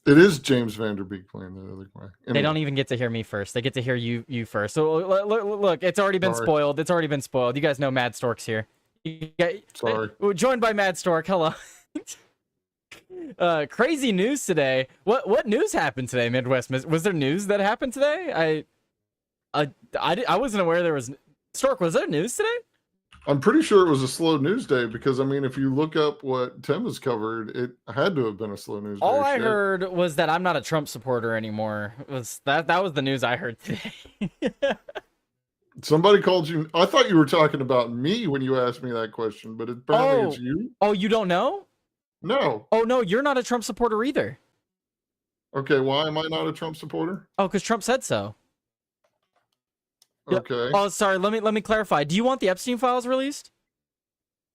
It is James Vanderbeek playing the other guy. They don't Anyway, even get to hear me first. They get to hear you first. So look, it's already been sorry, spoiled. It's already been spoiled. You guys know Mad Stork's here. sorry. We're joined by Mad Stork. Hello. Crazy news today. What news happened today, Midwest? Was there news that happened today? I wasn't aware there was. Stork, was there news today? I'm pretty sure it was a slow news day because I mean, if you look up what Tim has covered, it had to have been a slow news day. All I heard was that I'm not a Trump supporter anymore. That was the news I heard today. Somebody called you. I thought you were talking about me when you asked me that question, but apparently it's you. Oh, you don't know? No. Oh no, you're not a Trump supporter either. Okay, why am I not a Trump supporter? Oh, because Trump said so. Okay. Oh, sorry. Let me clarify. Do you want the Epstein files released?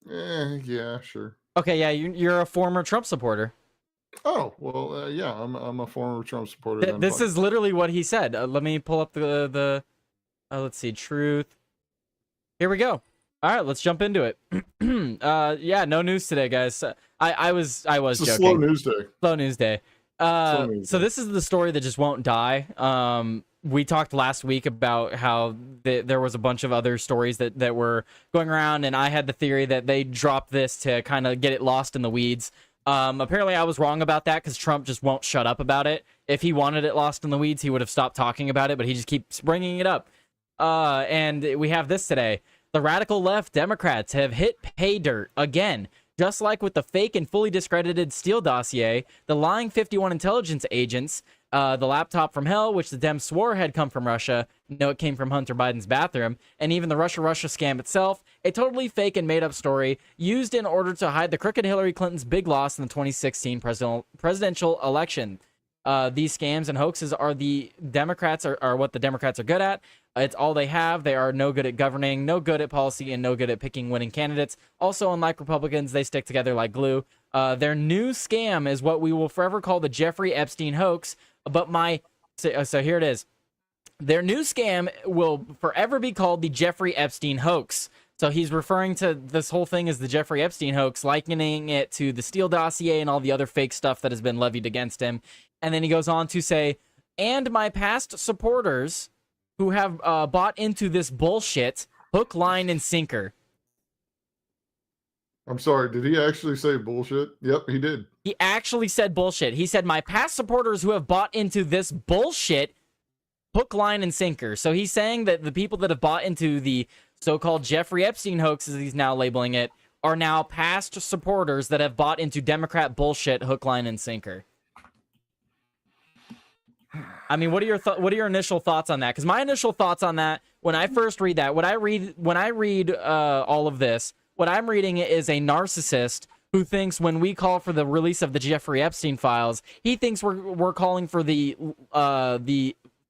Yeah, sure. Okay, yeah, you're a former Trump supporter. Oh well, yeah, I'm a former Trump supporter. Then This is literally what he said. Let me pull up the let's see, truth. Here we go. All right, let's jump into it. Yeah, no news today, guys. I was it's joking. a slow news day. Slow news day. So this is the story that just won't die. We talked last week about how there was a bunch of other stories that were going around, and I had the theory that they dropped this to kind of get it lost in the weeds. Apparently I was wrong about that because Trump just won't shut up about it. If he wanted it lost in the weeds, he would have stopped talking about it, but he just keeps bringing it up. And we have this today. The radical left Democrats have hit pay dirt again. Just like with the fake and fully discredited Steele dossier, the lying 51 intelligence agents, the laptop from hell, which the Dems swore had come from Russia, no, it came from Hunter Biden's bathroom, and even the Russia scam itself, a totally fake and made-up story used in order to hide the crooked Hillary Clinton's big loss in the 2016 presidential election. These scams and hoaxes are the Democrats are what the Democrats are good at. It's all they have. They are no good at governing, no good at policy, and no good at picking winning candidates. Also, unlike Republicans, they stick together like glue. Their new scam is what we will forever call the Jeffrey Epstein hoax. But so here it is. Their new scam will forever be called the Jeffrey Epstein hoax. So he's referring to this whole thing as the Jeffrey Epstein hoax, likening it to the Steele dossier and all the other fake stuff that has been levied against him. And then he goes on to say, and my past supporters who have bought into this bullshit, hook, line, and sinker. I'm sorry, did he actually say bullshit? Yep, he did. He actually said bullshit. He said, my past supporters who have bought into this bullshit, hook, line, and sinker. So he's saying that the people that have bought into the so-called Jeffrey Epstein hoax, as he's now labeling it, are now past supporters that have bought into Democrat bullshit, hook, line, and sinker. I mean, what are your initial thoughts on that? Because my initial thoughts on that, when I first read that, when I read all of this, what I'm reading is a narcissist who thinks when we call for the release of the Jeffrey Epstein files, he thinks we're calling for the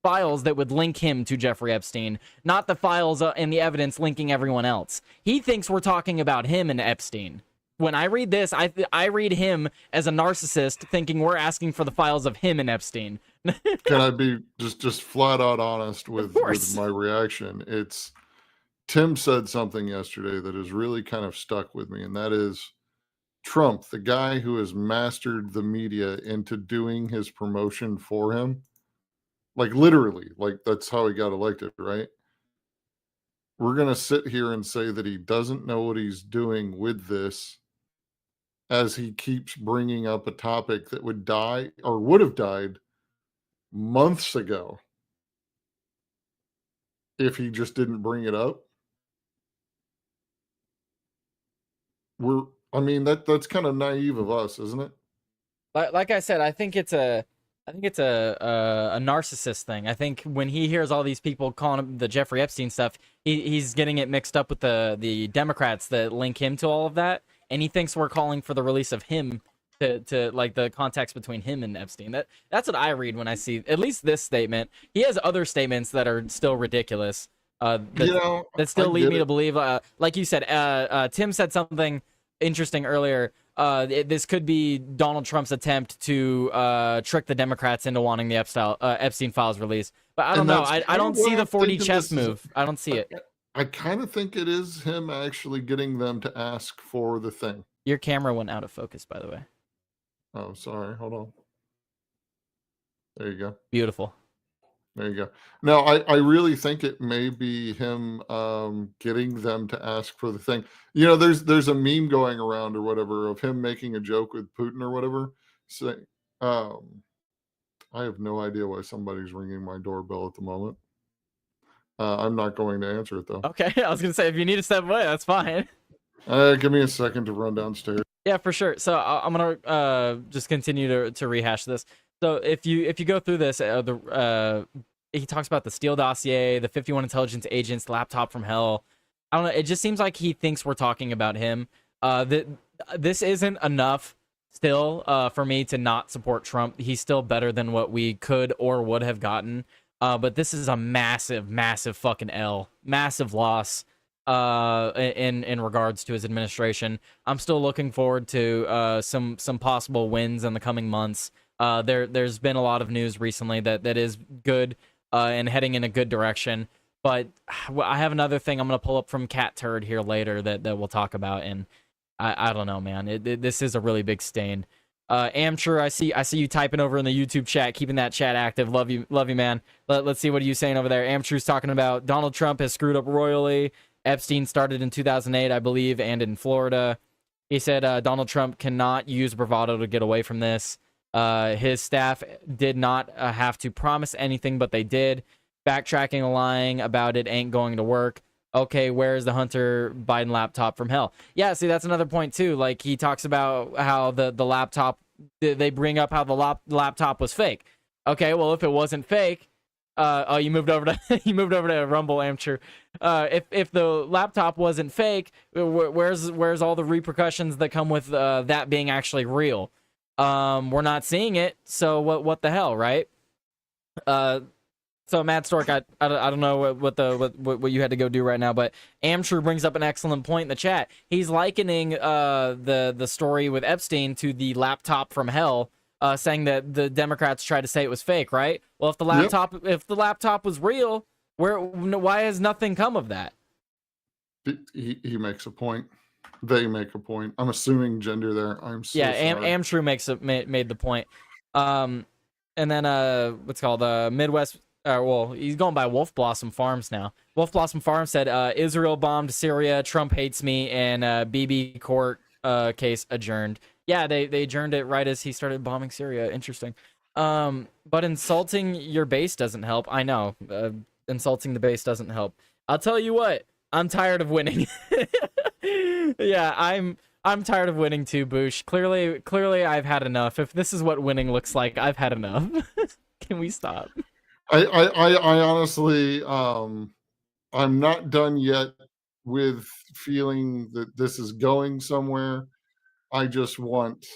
files that would link him to Jeffrey Epstein, not the files and the evidence linking everyone else. He thinks we're talking about him and Epstein. When I read this, I read him as a narcissist thinking we're asking for the files of him and Epstein. Can I be just flat out honest with my reaction? It's Tim said something yesterday that has really kind of stuck with me, and that is Trump, the guy who has mastered the media into doing his promotion for him. Like literally, like that's how he got elected, right? We're going to sit here and say that he doesn't know what he's doing with this as he keeps bringing up a topic that would die or would have died months ago if he just didn't bring it up. That's kind of naive of us, isn't it? Like I said, I think it's a narcissist thing. I think when he hears all these people calling him the Jeffrey Epstein stuff, he's getting it mixed up with the Democrats that link him to all of that, and he thinks we're calling for the release of him to like the context between him and Epstein. That's what I read when I see at least this statement. He has other statements that are still ridiculous. That still lead me to believe, like you said, Tim said something interesting earlier. This could be Donald Trump's attempt to trick the Democrats into wanting the Epstein files released. But I don't know. I don't see the 4D chess move. I don't see it. I kind of think it is him actually getting them to ask for the thing. Your camera went out of focus, by the way. Oh, sorry. Hold on. There you go. Beautiful. There you go. No, I really think it may be him getting them to ask for the thing. You know, there's a meme going around or whatever of him making a joke with Putin or whatever. Say, um, I have no idea why somebody's ringing my doorbell at the moment. I'm not going to answer it though. Okay, I was gonna say if you need to step away, that's fine. Give me a second to run downstairs. Yeah, for sure. So I'm gonna just continue to rehash this. So if you go through this, he talks about the Steele dossier, the 51 intelligence agents, laptop from hell. I don't know. It just seems like he thinks we're talking about him. This isn't enough still for me to not support Trump. He's still better than what we could or would have gotten. But this is a massive, massive fucking L, massive loss in regards to his administration. I'm still looking forward to some possible wins in the coming months. There's been a lot of news recently that is good and heading in a good direction. But I have another thing I'm gonna pull up from Cat Turd here later that we'll talk about, and I don't know, man. This is a really big stain. Amtrue, I see you typing over in the YouTube chat, keeping that chat active. Love you, man. Let's see what are you saying over there. Amtrue's talking about Donald Trump has screwed up royally. Epstein started in 2008, I believe, and in Florida. He said Donald Trump cannot use bravado to get away from this. His staff did not have to promise anything, but they did. Backtracking and lying about it ain't going to work. Okay, where's the Hunter Biden laptop from hell? Yeah, see, that's another point too. Like, he talks about how the laptop, they bring up how the laptop was fake. Okay, well, if it wasn't fake, oh, you moved over to you moved over to Rumble, Amtrue. If the laptop wasn't fake, where's all the repercussions that come with that being actually real? We're not seeing it, so what the hell, right? So Matt Stork, I don't know what you had to go do right now, but Amtrue brings up an excellent point in the chat. He's likening the story with Epstein to the laptop from hell, saying that the Democrats tried to say it was fake, right? Well, if the laptop was real, why has nothing come of that? He makes a point. They make a point. I'm assuming gender there. I'm so sorry. Amtrue made the point. And then what's it called Midwest. Well, he's going by Wolf Blossom Farms now. Wolf Blossom Farms said, Israel bombed Syria, Trump hates me, and BB court case adjourned. Yeah, they adjourned it right as he started bombing Syria. Interesting. But insulting your base doesn't help. I know. Insulting the base doesn't help. I'll tell you what. I'm tired of winning. Yeah, I'm tired of winning too, Boosh. Clearly, I've had enough. If this is what winning looks like, I've had enough. Can we stop? I honestly, I'm not done yet with feeling that this is going somewhere. I just want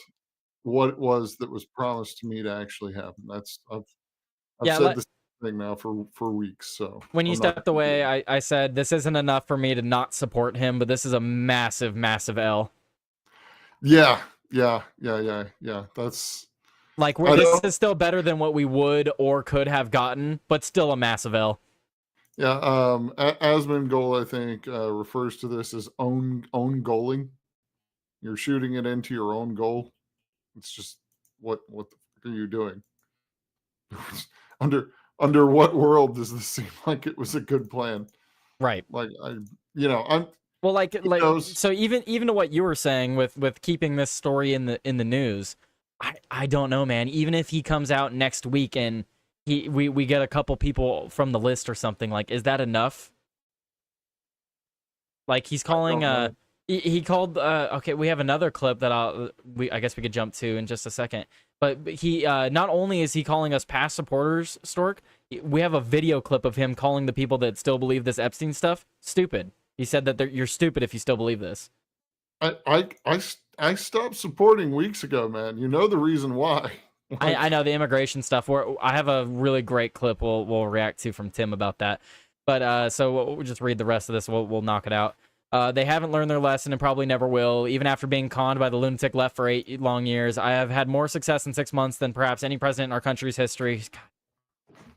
what it was that was promised to me to actually happen. I've said this thing now for weeks. So when you stepped away, I said this isn't enough for me to not support him, but this is a massive, massive L. Yeah. That's. Like, this is still better than what we would or could have gotten, but still a massive L. Yeah, Asmongold, I think, refers to this as own goaling. You're shooting it into your own goal. It's just what the fuck are you doing? Under what world does this seem like it was a good plan? Right. Like I'm. Well, so even to what you were saying with keeping this story in the news. I don't know, man. Even if he comes out next week and we get a couple people from the list or something, like, is that enough? Like, he's calling he called okay, we have another clip that I guess we could jump to in just a second. But he not only is he calling us past supporters, Stork, we have a video clip of him calling the people that still believe this Epstein stuff stupid. He said that you're stupid if you still believe this. I stopped supporting weeks ago, man. You know the reason why. I know the immigration stuff. I have a really great clip we'll react to from Tim about that. But so we'll just read the rest of this. We'll knock it out. They haven't learned their lesson and probably never will. Even after being conned by the lunatic left for 8 long years, I have had more success in 6 months than perhaps any president in our country's history.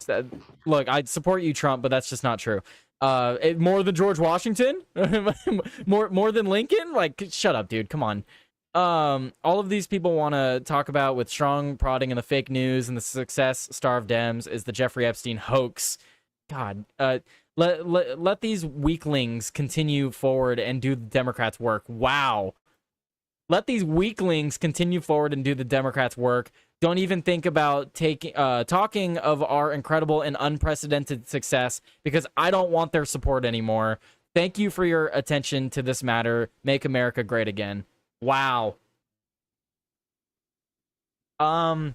God. Look, I support you, Trump, but that's just not true. More than George Washington? more than Lincoln? Like, shut up, dude. Come on. all of these people want to talk about with strong prodding and the fake news and the success star of Dems is the Jeffrey Epstein hoax. God, let these weaklings continue forward and do the Democrats' work. Wow. Let these weaklings continue forward and do the Democrats' work. Don't even think about talking of our incredible and unprecedented success, because I don't want their support anymore. Thank you for your attention to this matter. Make America great again. Wow. Like,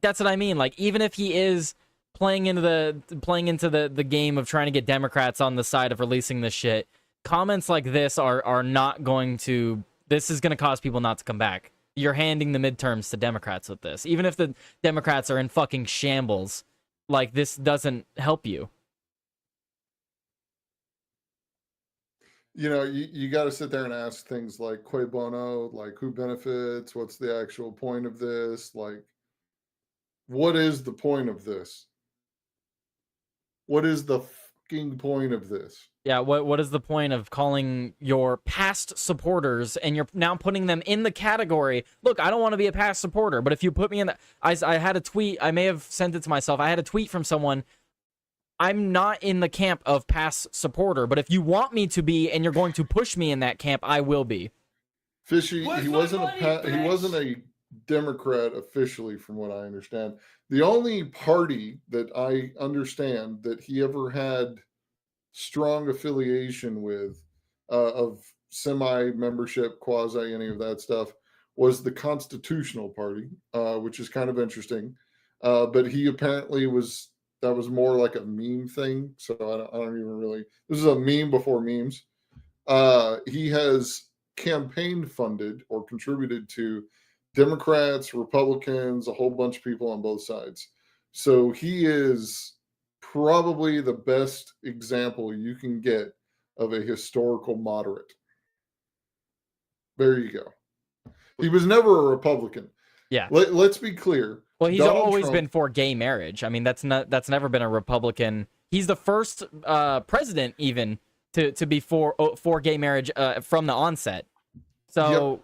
that's what I mean. Like, even if he is playing into the game of trying to get Democrats on the side of releasing this shit, comments like this are not going to. This is going to cause people not to come back. You're handing the midterms to Democrats with this. Even if the Democrats are in fucking shambles, like, this doesn't help you. You know, you got to sit there and ask things like, cui bono, like, who benefits? What's the actual point of this? Like, what is the point of this? What is the fucking point of this? Yeah, what is the point of calling your past supporters and you're now putting them in the category? Look, I don't want to be a past supporter, but if you put me in the... I had a tweet, I may have sent it to myself. I had a tweet from someone. I'm not in the camp of past supporter, but if you want me to be and you're going to push me in that camp, I will be. Fishy, he wasn't a Democrat officially, from what I understand. The only party that I understand that he ever had strong affiliation with, of semi-membership, quasi any of that stuff, was the Constitutional Party, which is kind of interesting. But he apparently that was more like a meme thing. So I don't even really, this is a meme before memes. He has campaign funded or contributed to Democrats, Republicans, a whole bunch of people on both sides. So he is probably the best example you can get of a historical moderate. There you go. He was never a Republican. Yeah. Let's be clear. Well, he's always been for gay marriage. I mean, that's never been a Republican. He's the first president even to be for gay marriage from the onset. So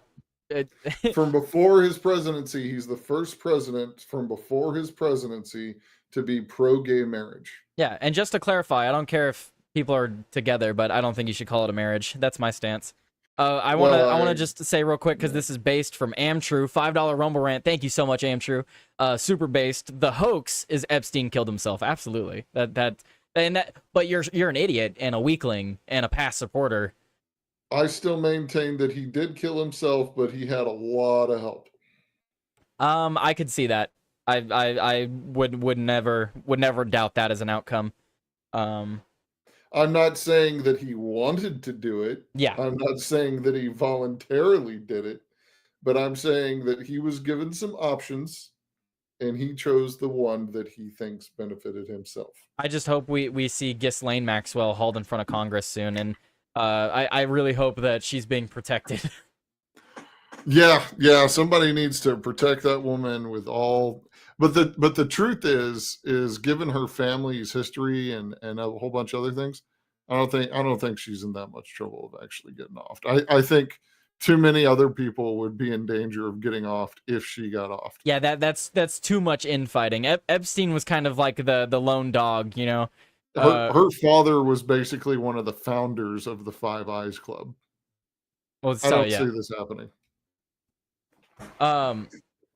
from before his presidency, he's the first president from before his presidency to be pro-gay marriage. Yeah, and just to clarify, I don't care if people are together, but I don't think you should call it a marriage. That's my stance. I want to just say real quick, because this is based from Amtrue, $5 Rumble rant. Thank you so much, Amtrue. Super based. The hoax is Epstein killed himself. Absolutely. But you're an idiot and a weakling and a past supporter. I still maintain that he did kill himself, but he had a lot of help. I could see that. I would never doubt that as an outcome. I'm not saying that he wanted to do it. Yeah. I'm not saying that he voluntarily did it, but I'm saying that he was given some options and he chose the one that he thinks benefited himself. I just hope we see Ghislaine Maxwell hauled in front of Congress soon, and I really hope that she's being protected. Yeah, somebody needs to protect that woman with all. But the truth is given her family's history and a whole bunch of other things, I don't think she's in that much trouble of actually getting off. I think too many other people would be in danger of getting off if she got off. Yeah, that's too much infighting. Epstein was kind of like the lone dog, you know. Her father was basically one of the founders of the Five Eyes Club. Well, I don't see this happening.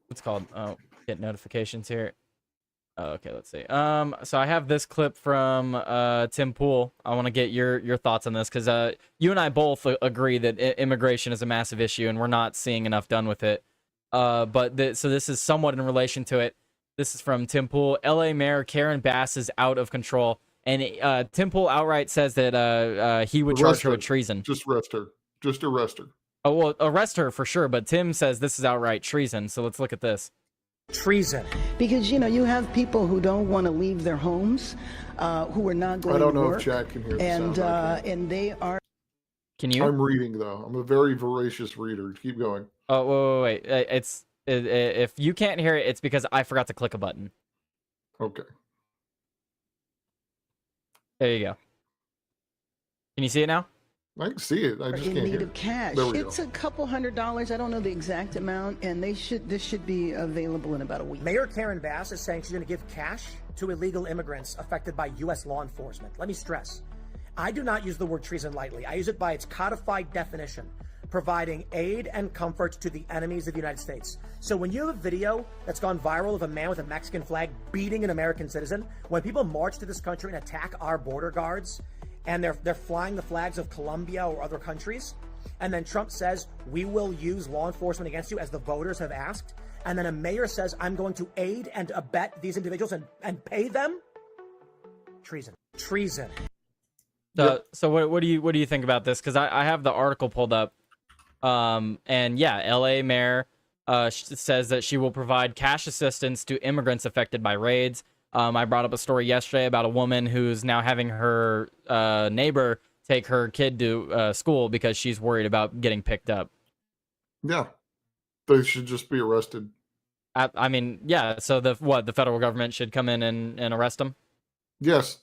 What's called? Oh, get notifications here. Oh, okay, let's see. So I have this clip from Tim Pool. I want to get your thoughts on this, because you and I both agree that immigration is a massive issue and we're not seeing enough done with it. So this is somewhat in relation to it. This is from Tim Pool. LA Mayor Karen Bass is out of control, and Tim Pool outright says that he would charge her with treason. Just arrest her. Just arrest her. Oh, well, arrest her for sure, but Tim says this is outright treason. So let's look at this. Treason. Because, you have people who don't want to leave their homes, who are not going to work. I don't know if Jack can hear the sound. And they are... Can you? I'm reading, though. I'm a very voracious reader. Keep going. Oh, wait. If you can't hear it, it's because I forgot to click a button. Okay. There you go. Can you see it now? I can see it. I just in can't need hear of cash. It's a couple $100s. I don't know the exact amount, and this should be available in about a week. Mayor Karen Bass is saying she's going to give cash to illegal immigrants affected by U.S. law enforcement. Let me stress, I do not use the word treason lightly. I use it by its codified definition, providing aid and comfort to the enemies of the United States. So when you have a video that's gone viral of a man with a Mexican flag beating an American citizen, when people march to this country and attack our border guards, and they're flying the flags of Colombia or other countries, and then Trump says, we will use law enforcement against you as the voters have asked, and then a mayor says, I'm going to aid and abet these individuals and pay them? Treason. Treason. So what do you think about this? Because I have the article pulled up, and yeah, L.A. mayor says that she will provide cash assistance to immigrants affected by raids. I brought up a story yesterday about a woman who's now having her neighbor take her kid to school because she's worried about getting picked up. Yeah, they should just be arrested. I mean, yeah. So the federal government should come in and arrest them? Yes.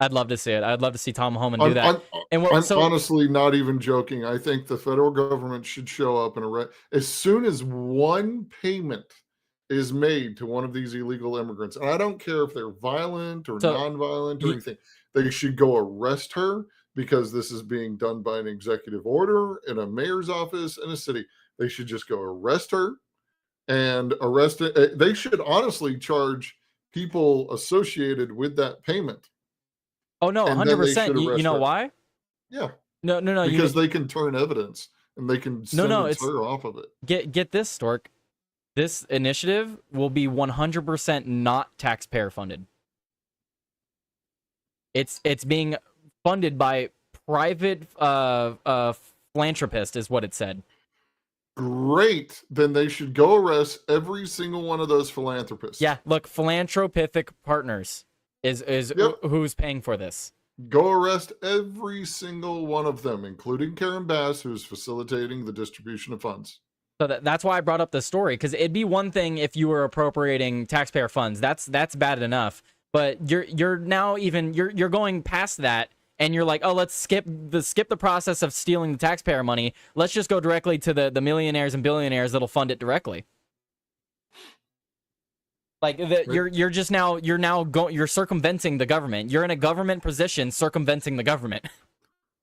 I'd love to see it. I'd love to see Tom Homan do that. I'm honestly not even joking. I think the federal government should show up and arrest as soon as one payment is made to one of these illegal immigrants. And I don't care if they're violent or non-violent or anything. They should go arrest her because this is being done by an executive order in a mayor's office in a city. They should just go arrest her and arrest it. They should honestly charge people associated with that payment. Oh no, 100%. You know why? Yeah. No. Because they can turn evidence and they can send her off of it. Get this, Stork. This initiative will be 100% not taxpayer funded. It's being funded by private philanthropists, is what it said. Great. Then they should go arrest every single one of those philanthropists. Yeah, look, philanthropic partners is who's paying for this. Go arrest every single one of them, including Karen Bass, who's facilitating the distribution of funds. So that's why I brought up the story, because it'd be one thing if you were appropriating taxpayer funds. That's bad enough. But you're now you're going past that, and you're like, oh, let's skip the process of stealing the taxpayer money. Let's just go directly to the millionaires and billionaires that'll fund it directly. Like you're circumventing the government. You're in a government position circumventing the government.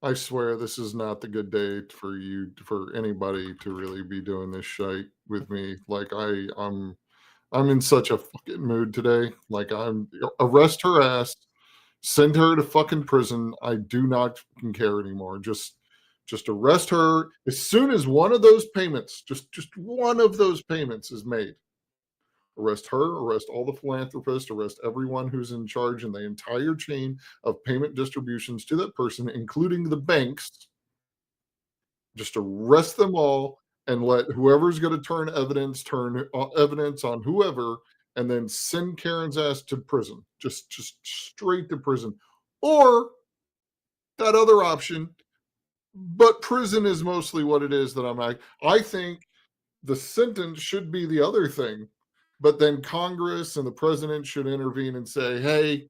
I swear this is not the good day for anybody to really be doing this shite with me. Like I'm in such a fucking mood today. Like arrest her ass, send her to fucking prison. I do not fucking care anymore. Just arrest her as soon as one of those payments, just one of those payments is made. Arrest her, arrest all the philanthropists, arrest everyone who's in charge in the entire chain of payment distributions to that person, including the banks. Just arrest them all and let whoever's going to turn evidence on whoever, and then send Karen's ass to prison. Just straight to prison. Or that other option, but prison is mostly what it is that I think the sentence should be the other thing. But then Congress and the president should intervene and say, hey,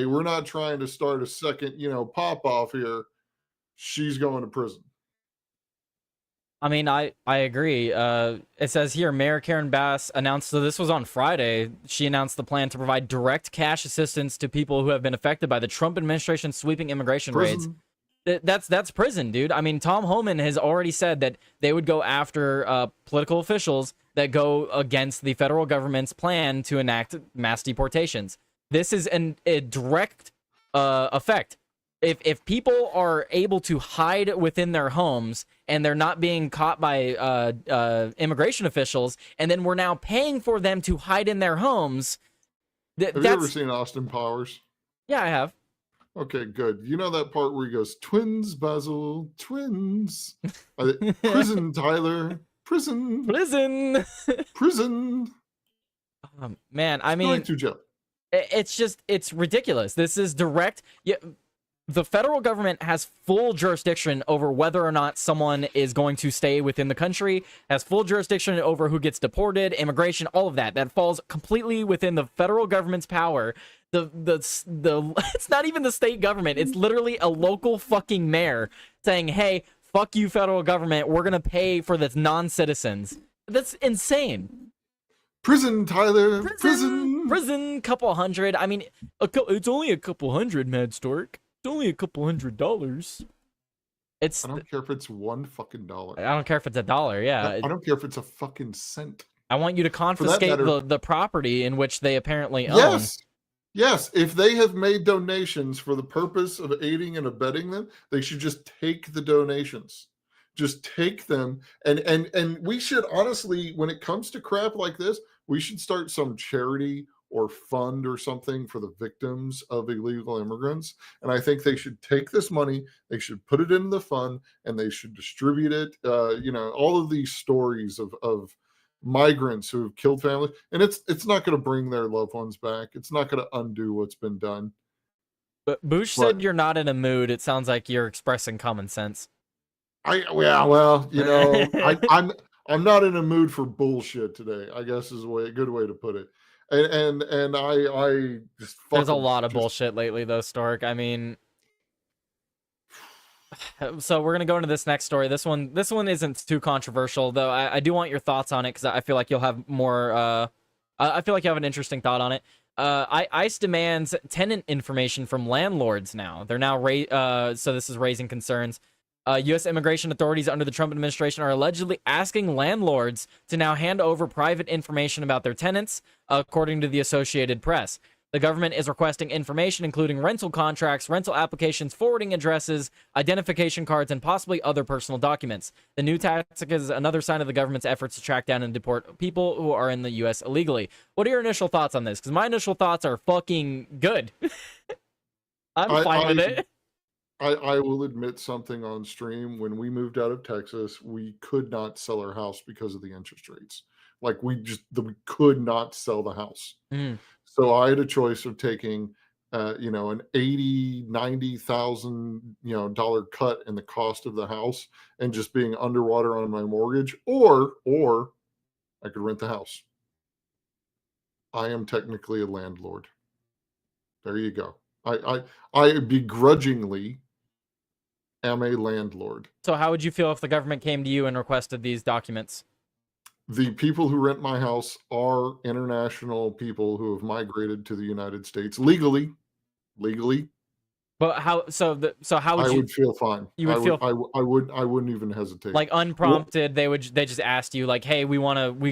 we're not trying to start a second, pop off here. She's going to prison. I mean, I agree. It says here, Mayor Karen Bass announced, so this was on Friday, she announced the plan to provide direct cash assistance to people who have been affected by the Trump administration's sweeping immigration raids. That's prison, dude. I mean, Tom Homan has already said that they would go after political officials that go against the federal government's plan to enact mass deportations. This is a direct effect. If people are able to hide within their homes and they're not being caught by immigration officials, and then we're now paying for them to hide in their homes. Have you ever seen Austin Powers? Yeah, I have. Okay, good. You know that part where he goes, twins, Basil, twins. Prison, Tyler. Prison. Man, I mean, to jail. it's ridiculous. This is direct. Yeah, the federal government has full jurisdiction over whether or not someone is going to stay within the country, has full jurisdiction over who gets deported, immigration, all of that. That falls completely within the federal government's power. The it's not even the state government. It's literally a local fucking mayor saying, "Hey, fuck you, federal government. We're gonna pay for the non-citizens." That's insane. Prison, Tyler. Prison. Couple hundred. I mean, it's only a couple hundred, Mad Stork. It's only a couple $100. I don't care if it's $1 fucking. I don't care if it's $1. Yeah. I don't care if it's a fucking cent. I want you to confiscate the property in which they apparently own. Yes. If they have made donations for the purpose of aiding and abetting them, they should just take the donations. Just take them. And we should honestly, when it comes to crap like this, we should start some charity or fund or something for the victims of illegal immigrants. And I think they should take this money, they should put it into the fund, and they should distribute it. All of these stories of migrants who have killed families, and it's not going to bring their loved ones back. It's not going to undo what's been done. But Bush said you're not in a mood. It sounds like you're expressing common sense. I'm not in a mood for bullshit today, I guess is a good way to put it. And I just there's a lot of bullshit lately though, Stork. I mean, so we're gonna go into this next story. This one isn't too controversial though. I do want your thoughts on it because I feel like you'll have more. I feel like you have an interesting thought on it. ICE demands tenant information from landlords now. They're now so this is raising concerns. U.S. immigration authorities under the Trump administration are allegedly asking landlords to now hand over private information about their tenants, according to the Associated Press. The government is requesting information including rental contracts, rental applications, forwarding addresses, identification cards, and possibly other personal documents. The new tactic is another sign of the government's efforts to track down and deport people who are in the U.S. illegally. What are your initial thoughts on this? Because my initial thoughts are fucking good. I'm fine with it. I will admit something on stream. When we moved out of Texas, we could not sell our house because of the interest rates. Like we could not sell the house. So I had a choice of taking, an $80,000-$90,000 cut in the cost of the house and just being underwater on my mortgage, or I could rent the house. I am technically a landlord. There you go. I begrudgingly am a landlord. So how would you feel if the government came to you and requested these documents? The people who rent my house are international people who have migrated to the United States legally. But how? So how would you? I would feel fine. You would feel. I wouldn't even hesitate. Like unprompted, they just asked you like, "Hey, we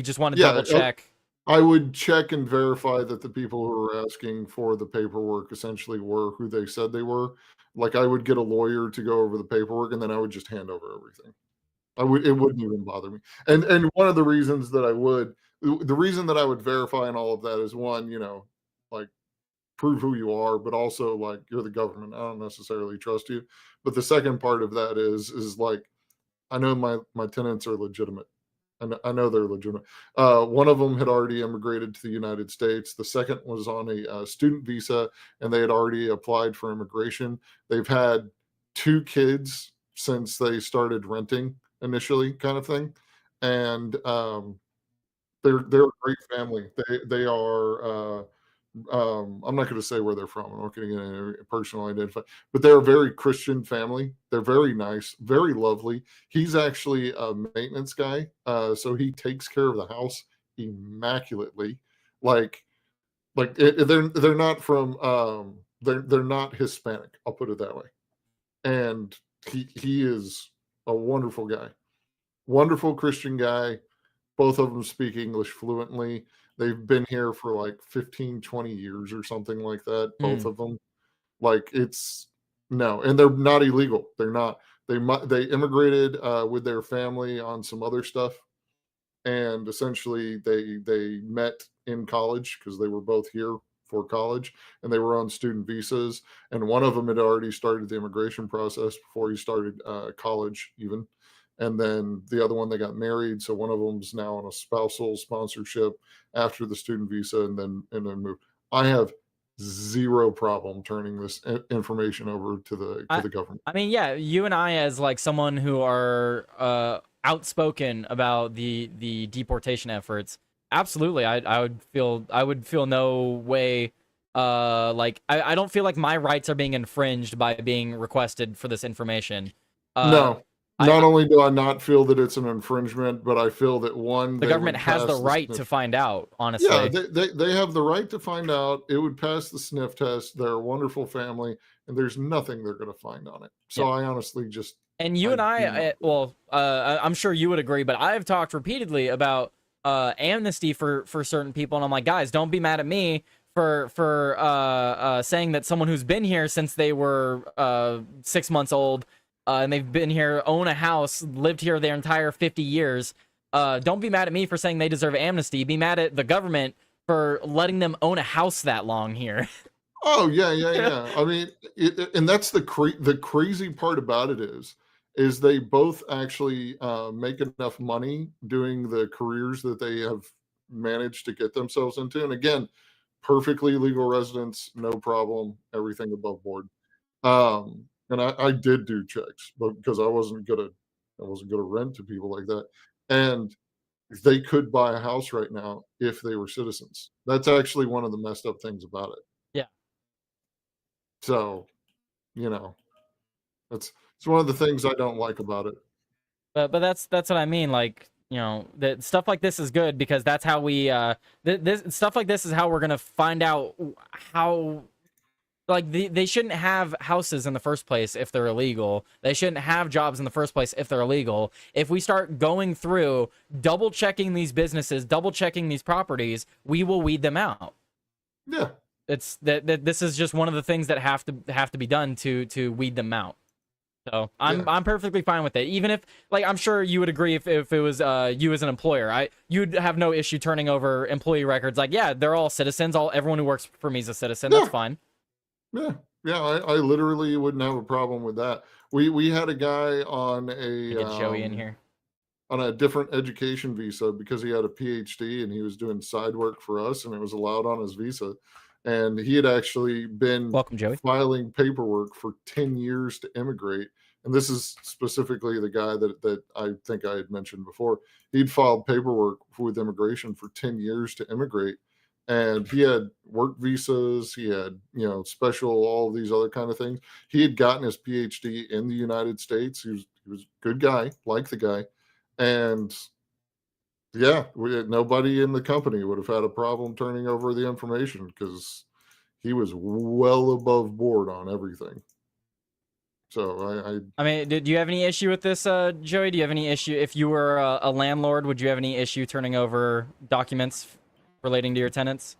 just want to double check." I would check and verify that the people who were asking for the paperwork essentially were who they said they were. Like I would get a lawyer to go over the paperwork, and then I would just hand over everything. It wouldn't even bother me. And one of the reasons that the reason that I would verify and all of that is one, like prove who you are, but also like you're the government. I don't necessarily trust you. But the second part of that is like I know my tenants are legitimate. I know they're legitimate. One of them had already immigrated to the United States. The second was on a student visa, and they had already applied for immigration. They've had 2 kids since they started renting initially, kind of thing. And they're a great family. They are. I'm not going to say where they're from. I'm not going to get any personal identify, but they're a very Christian family. They're very nice, very lovely. He's actually a maintenance guy, so he takes care of the house immaculately. They're not from they're not Hispanic. I'll put it that way. And he is a wonderful guy, wonderful Christian guy. Both of them speak English fluently. They've been here for like 15, 20 years or something like that. Both of them. Like and they're not illegal. They're not. They immigrated with their family on some other stuff. And essentially they met in college because they were both here for college and they were on student visas. And one of them had already started the immigration process before he started college even. And then the other one, they got married. So one of them's now on a spousal sponsorship after the student visa and then moved. I have zero problem turning this information over to the government. I mean, yeah, you and I, as like someone who are outspoken about the deportation efforts, absolutely, I would feel no way. Like I don't feel like my rights are being infringed by being requested for this information. No. Not only do I not feel that it's an infringement, but I feel that the government has the right to find out, honestly. Yeah, they have the right to find out. It would pass the sniff test. They're a wonderful family, and there's nothing they're going to find on it. So I honestly just... And you and I'm sure you would agree, but I've talked repeatedly about amnesty for certain people, and I'm like, guys, don't be mad at me for saying that someone who's been here since they were 6 months old, and they've been here, own a house, lived here their entire 50 years. Don't be mad at me for saying they deserve amnesty. Be mad at the government for letting them own a house that long here. Oh, yeah. I mean, and that's the crazy part about it is they both actually make enough money doing the careers that they have managed to get themselves into. And again, perfectly legal residents, no problem, everything above board. And I did do checks, but because I wasn't gonna rent to people like that. And they could buy a house right now if they were citizens. That's actually one of the messed up things about it. Yeah. So, it's one of the things I don't like about it. But that's what I mean. Like, that stuff like this is good because that's how we this stuff like this is how we're gonna find out how. Like, they shouldn't have houses in the first place if they're illegal. They shouldn't have jobs in the first place if they're illegal. If we start going through, double-checking these businesses, double-checking these properties, we will weed them out. Yeah. It's that this is just one of the things that have to be done to weed them out. So I'm perfectly fine with it. Even if, like, I'm sure you would agree if it was you as an employer, you'd have no issue turning over employee records. Like, yeah, they're all citizens. Everyone who works for me is a citizen. That's fine. Yeah, I literally wouldn't have a problem with that. We had a guy on get Joey in here on a different education visa because he had a PhD and he was doing side work for us, and it was allowed on his visa. And he had actually been filing paperwork for 10 years to immigrate. And this is specifically the guy that I think I had mentioned before. He'd filed paperwork with immigration for 10 years to immigrate. And he had work visas, he had, special, all of these other kind of things. He had gotten his PhD in the United States. He was a good guy, like the guy. And nobody in the company would have had a problem turning over the information because he was well above board on everything. So I mean, do you have any issue with this, Joey? Do you have any issue if you were a landlord? Would you have any issue turning over documents relating to your tenants?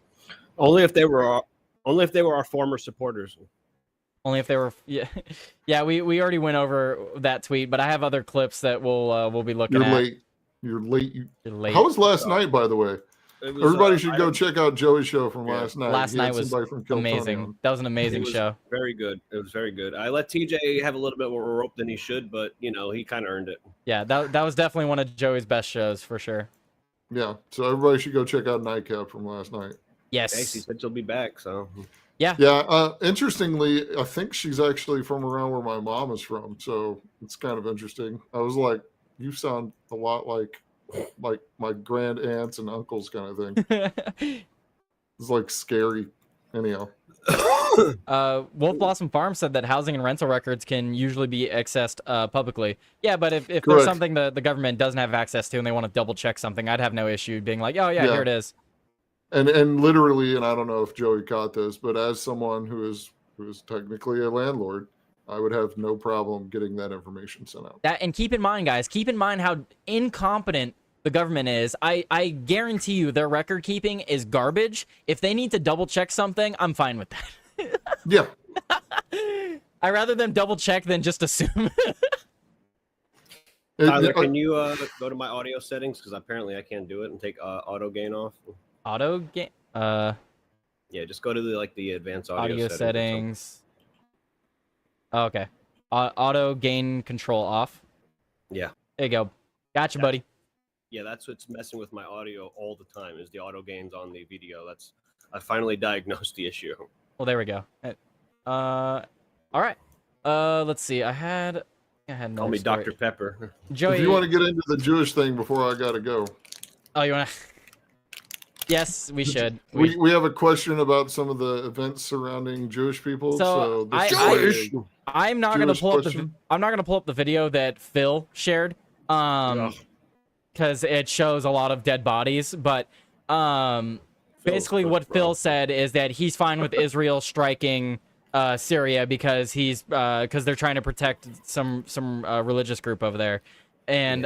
Only if they were our former supporters. Only if they were, yeah. We already went over that tweet, but I have other clips that we'll be looking at. You're late. How was last night, by the way? Everybody should go check out Joey's show from last night. Last night was amazing. That was an amazing show. Very good. It was very good. I let TJ have a little bit more rope than he should, but he kind of earned it. Yeah, that was definitely one of Joey's best shows for sure. Yeah, so everybody should go check out Nightcap from last night. Yes. She said she'll be back, so. Yeah. Yeah, interestingly, I think she's actually from around where my mom is from, so it's kind of interesting. I was like, you sound a lot like my grand aunts and uncles kind of thing. It's like scary. Anyhow. Wolf Blossom Farm said that housing and rental records can usually be accessed publicly. Yeah, but if there's something the government doesn't have access to and they want to double check something, I'd have no issue being like, oh yeah, here it is. And literally, and I don't know if Joey caught this, but as someone who is technically a landlord, I would have no problem getting that information sent out. And keep in mind, guys, how incompetent the government is. I guarantee you their record keeping is garbage. If they need to double check something, I'm fine with that. Yeah. I'd rather them double check than just assume. Tyler, can you go to my audio settings? Because apparently I can't do it and take auto gain off. Auto gain? Yeah, just go to the advanced audio settings. Oh, okay. Auto gain control off. Yeah. There you go. Gotcha, buddy. Yeah, that's what's messing with my audio all the time is the auto gains on the video. I finally diagnosed the issue. Well, there we go. All right. Let's see. I had Call me Dr. Pepper. Joey, if you want to get into the Jewish thing before I gotta go. Oh, you want to? Yes, we should. We have a question about some of the events surrounding Jewish people. So I'm not going to pull up the video that Phil shared, because it shows a lot of dead bodies. But basically, what Phil said is that he's fine with Israel striking Syria because they're trying to protect some religious group over there. And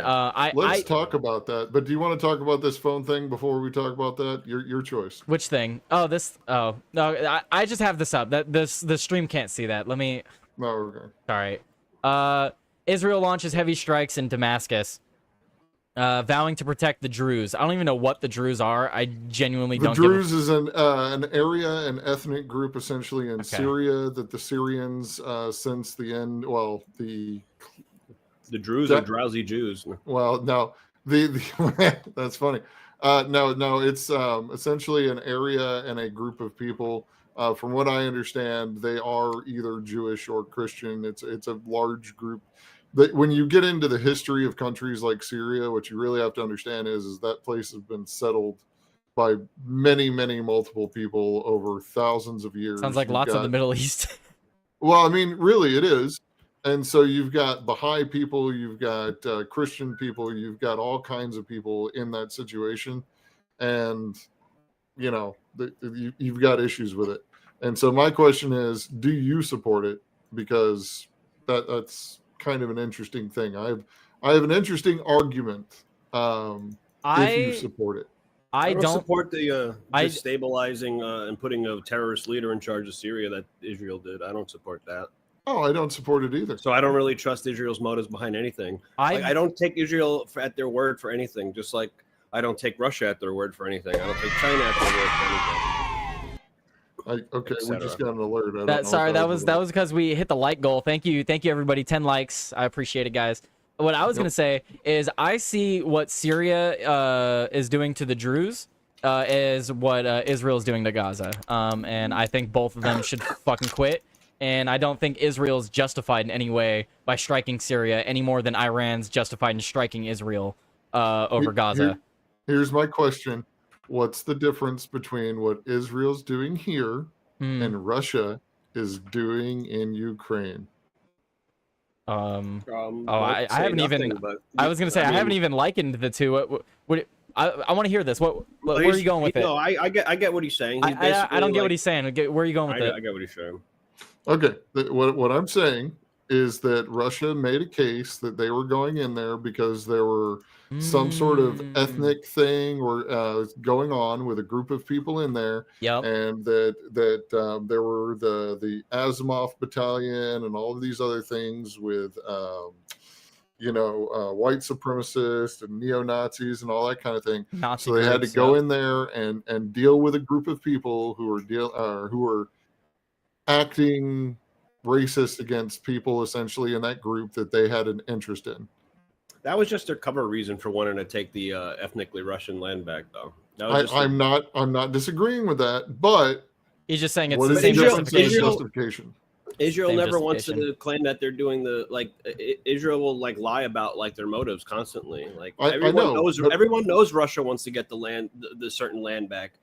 let's talk about that. But do you want to talk about this phone thing before we talk about that? Your choice. Which thing? Oh, this. Oh no, I just have this up. The stream can't see that. Let me. No, okay. All right. Israel launches heavy strikes in Damascus, vowing to protect the Druze. I don't even know what the Druze are. I genuinely don't. The Druze is an area, an ethnic group, essentially in Syria that the Syrians, since the end, the Druze are drowsy Jews. Well, no, that's funny. No, it's essentially an area and a group of people. From what I understand, they are either Jewish or Christian. It's a large group. But when you get into the history of countries like Syria, what you really have to understand is that place has been settled by many, many multiple people over thousands of years. Sounds like lots of the Middle East. Well, I mean, really, it is. And so you've got Baha'i people, you've got Christian people, you've got all kinds of people in that situation. And, you've got issues with it. And so my question is, do you support it? Because that's kind of an interesting thing. I have an interesting argument if you support it. I don't support the destabilizing and putting a terrorist leader in charge of Syria that Israel did. I don't support that. Oh, I don't support it either. So I don't really trust Israel's motives behind anything. I don't take Israel at their word for anything, just like I don't take Russia at their word for anything. I don't take China at their word for anything. We just got an alert. That was because we hit the like goal. Thank you everybody. 10 likes. I appreciate it, guys. What I was going to say is I see what Syria is doing to the Druze is what Israel is doing to Gaza. And I think both of them should fucking quit. And I don't think Israel's justified in any way by striking Syria any more than Iran's justified in striking Israel over Gaza. Here's my question. What's the difference between what Israel's doing here and Russia is doing in Ukraine? I haven't even. I was gonna say I haven't even likened the two. I want to hear this. Where are you going with it? No, I get what he's saying. I don't get what he's saying. Where are you going with it? I get what he's saying. Okay, what I'm saying is that Russia made a case that they were going in there because there were some sort of ethnic thing or going on with a group of people in there, and that there were the Azimov battalion and all of these other things with white supremacists and neo-Nazis and all that kind of thing. So they had to go in there and deal with a group of people who were acting racist against people essentially in that group that they had an interest in. That was just their cover reason for wanting to take the ethnically Russian land back, though. I'm not disagreeing with that, but he's just saying it's the same justification. Israel never wants to claim that they're doing Israel will lie about their motives constantly. Everyone knows Russia wants to get the land, the certain land back.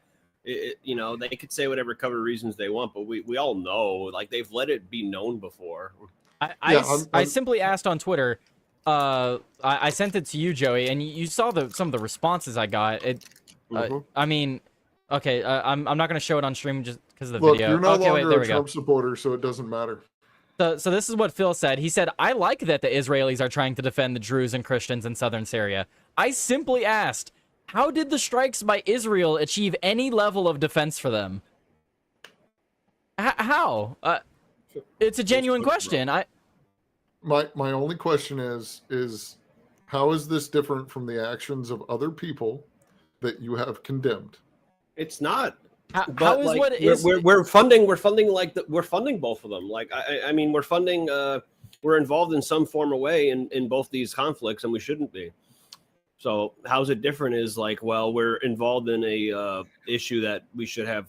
They could say whatever cover reasons they want, but we all know, they've let it be known before. I simply asked on Twitter. I sent it to you, Joey, and you saw some of the responses I got. I mean, okay, I'm not going to show it on stream just because of the video. You're no longer a Trump supporter, so it doesn't matter. So this is what Phil said. He said, I like that the Israelis are trying to defend the Druze and Christians in southern Syria. I simply asked, how did the strikes by Israel achieve any level of defense for them? How? It's a genuine question. My only question is how is this different from the actions of other people that you have condemned? It's not. How is what is we're funding both of them. I mean we're funding we're involved in some form or way in both these conflicts, and we shouldn't be. So how's it different is we're involved in a issue that we should have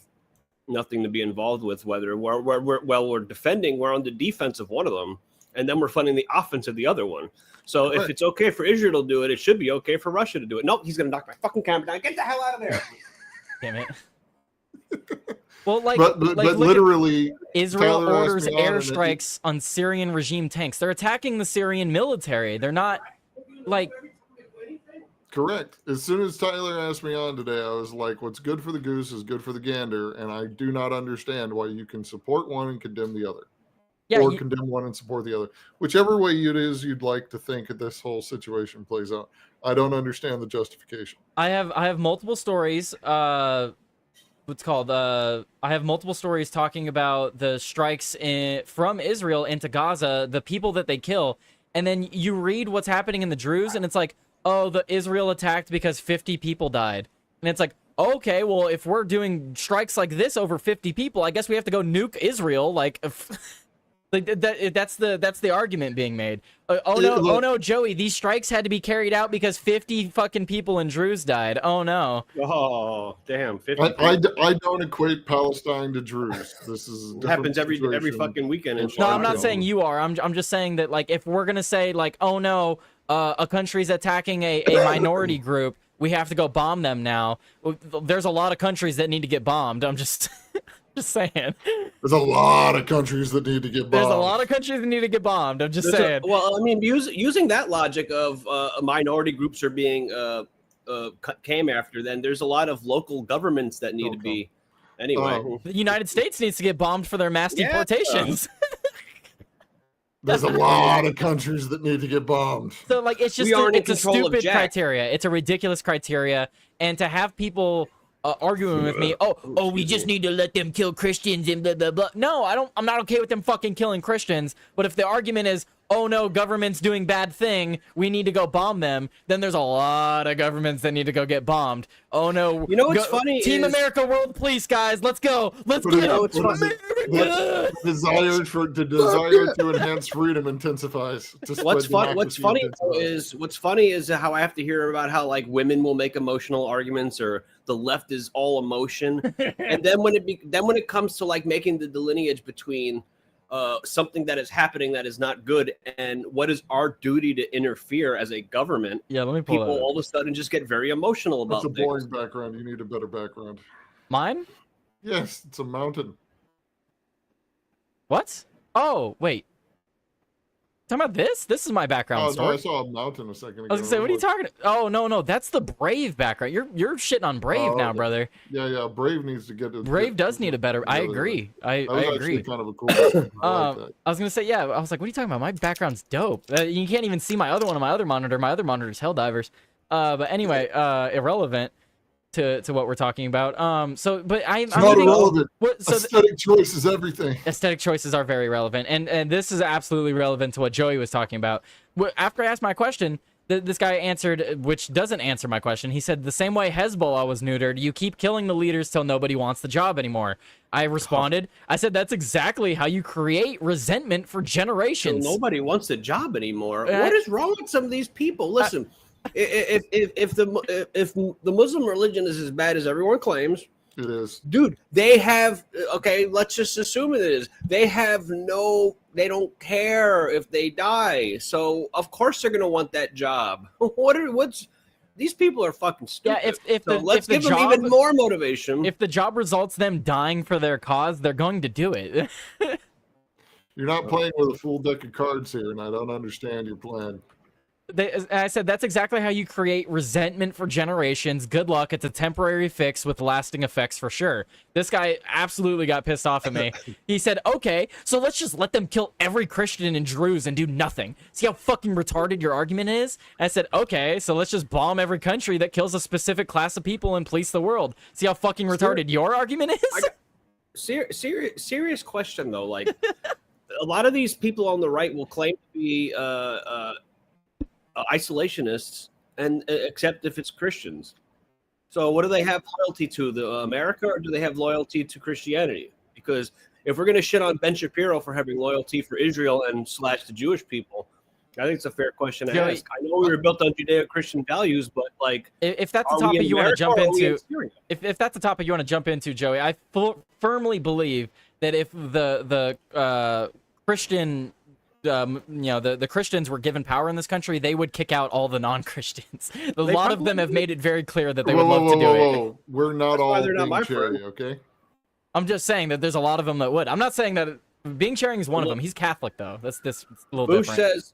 nothing to be involved with. Whether we're defending, we're on the defense of one of them, and then we're funding the offense of the other one. So if it's okay for Israel to do it, it should be okay for Russia to do it. Nope, he's going to knock my fucking camera down. Get the hell out of there. Damn it. Well, but literally, Israel orders airstrikes on Syrian regime tanks. They're attacking the Syrian military. They're not like... Correct. As soon as Tyler asked me on today, I was like, what's good for the goose is good for the gander, and I do not understand why you can support one and condemn the other. Yeah, or condemn one and support the other. Whichever way it is you'd like to think that this whole situation plays out. I don't understand the justification. I have multiple stories. I have multiple stories talking about the strikes from Israel into Gaza, the people that they kill, and then you read what's happening in the Druze, and it's like, oh, the Israel attacked because 50 people died. And it's like, okay, well, if we're doing strikes like this over 50 people, I guess we have to go nuke Israel. Like, that's the argument being made. Oh no, Joey, these strikes had to be carried out because 50 fucking people in Druze died. Oh no. Oh damn. 50. I don't equate Palestine to Druze. This is happens every fucking weekend. No, I'm not saying you are. I'm just saying that, like, if we're gonna say, like, oh no, a country's attacking a minority group, we have to go bomb them now. There's a lot of countries that need to get bombed. I'm just saying. There's a lot of countries that need to get bombed. There's a lot of countries that need to get bombed. I'm just saying. Well, I mean, using that logic of minority groups are being came after, then there's a lot of local governments that need to be. Anyway, the United States needs to get bombed for their mass deportations. There's a lot of countries that need to get bombed. So, like, it's just it's a stupid criteria. It's a ridiculous criteria, and to have people arguing with me, we just need to let them kill Christians and blah blah blah. No, I'm not okay with them fucking killing Christians. But if the argument is, oh no, government's doing bad thing, we need to go bomb them, then there's a lot of governments that need to go get bombed. Oh no, you know what's funny? Team America, World Police, guys, let's go, let's get the desire to enhance freedom intensifies. What's funny is how I have to hear about how, like, women will make emotional arguments, or the left is all emotion, and then when it comes to, like, making the lineage between something that is happening that is not good and what is our duty to interfere as a government, let me pull people all of a sudden just get very emotional about things. That's a boring background. You need a better background. Mine? Yes, it's a mountain. What? Oh, wait. Talking about this? This is my background story. No, I saw a mountain a second ago. I was gonna say, what are you talking about? Oh, no, that's the Brave background. You're shitting on Brave now, brother. Yeah, Brave needs to get it. Brave does need a better. I agree. I agree. Kind of a cool I was gonna say, I was like, what are you talking about? My background's dope. You can't even see my other one on my other monitor. My other monitor's Helldivers. But anyway, irrelevant to what we're talking about. I'm not irrelevant. Aesthetic choice is everything. Aesthetic choices are very relevant, and this is absolutely relevant to what Joey was talking about. After I asked my question, this guy answered, which doesn't answer my question. He said, the same way Hezbollah was neutered, you keep killing the leaders till nobody wants the job anymore. I responded, I said, that's exactly how you create resentment for generations. Till nobody wants the job anymore. What is wrong with some of these people? Listen. If the Muslim religion is as bad as everyone claims, it is. Dude, they have let's just assume it is. They don't care if they die. So of course they're gonna want that job. These people are fucking stupid. Yeah, let's give them even more motivation. If the job results them dying for their cause, they're going to do it. You're not playing with a full deck of cards here, and I don't understand your plan. I said, that's exactly how you create resentment for generations. Good luck. It's a temporary fix with lasting effects for sure. This guy absolutely got pissed off at me. He said, okay, so let's just let them kill every Christian in Druze and do nothing. See how fucking retarded your argument is? And I said, okay, so let's just bomb every country that kills a specific class of people and police the world. See how fucking retarded your argument is? Serious question, though. Like, a lot of these people on the right will claim to be isolationists, and except if it's Christians. So what do they have loyalty to, the America, or do they have loyalty to Christianity? Because if we're going to shit on Ben Shapiro for having loyalty for Israel and / the Jewish people, I think it's a fair question to ask. I know we were built on Judeo-Christian values, but like, if that's a topic you want to jump into, if that's a topic you want to jump into, Joey, I firmly believe that if the Christian, the Christians were given power in this country, they would kick out all the non-Christians. A lot of them have made it very clear that they would love to do it. We're not all being cherry, okay? I'm just saying that there's a lot of them that would. I'm not saying that being sharing is one of them. He's Catholic, though. That's a little different.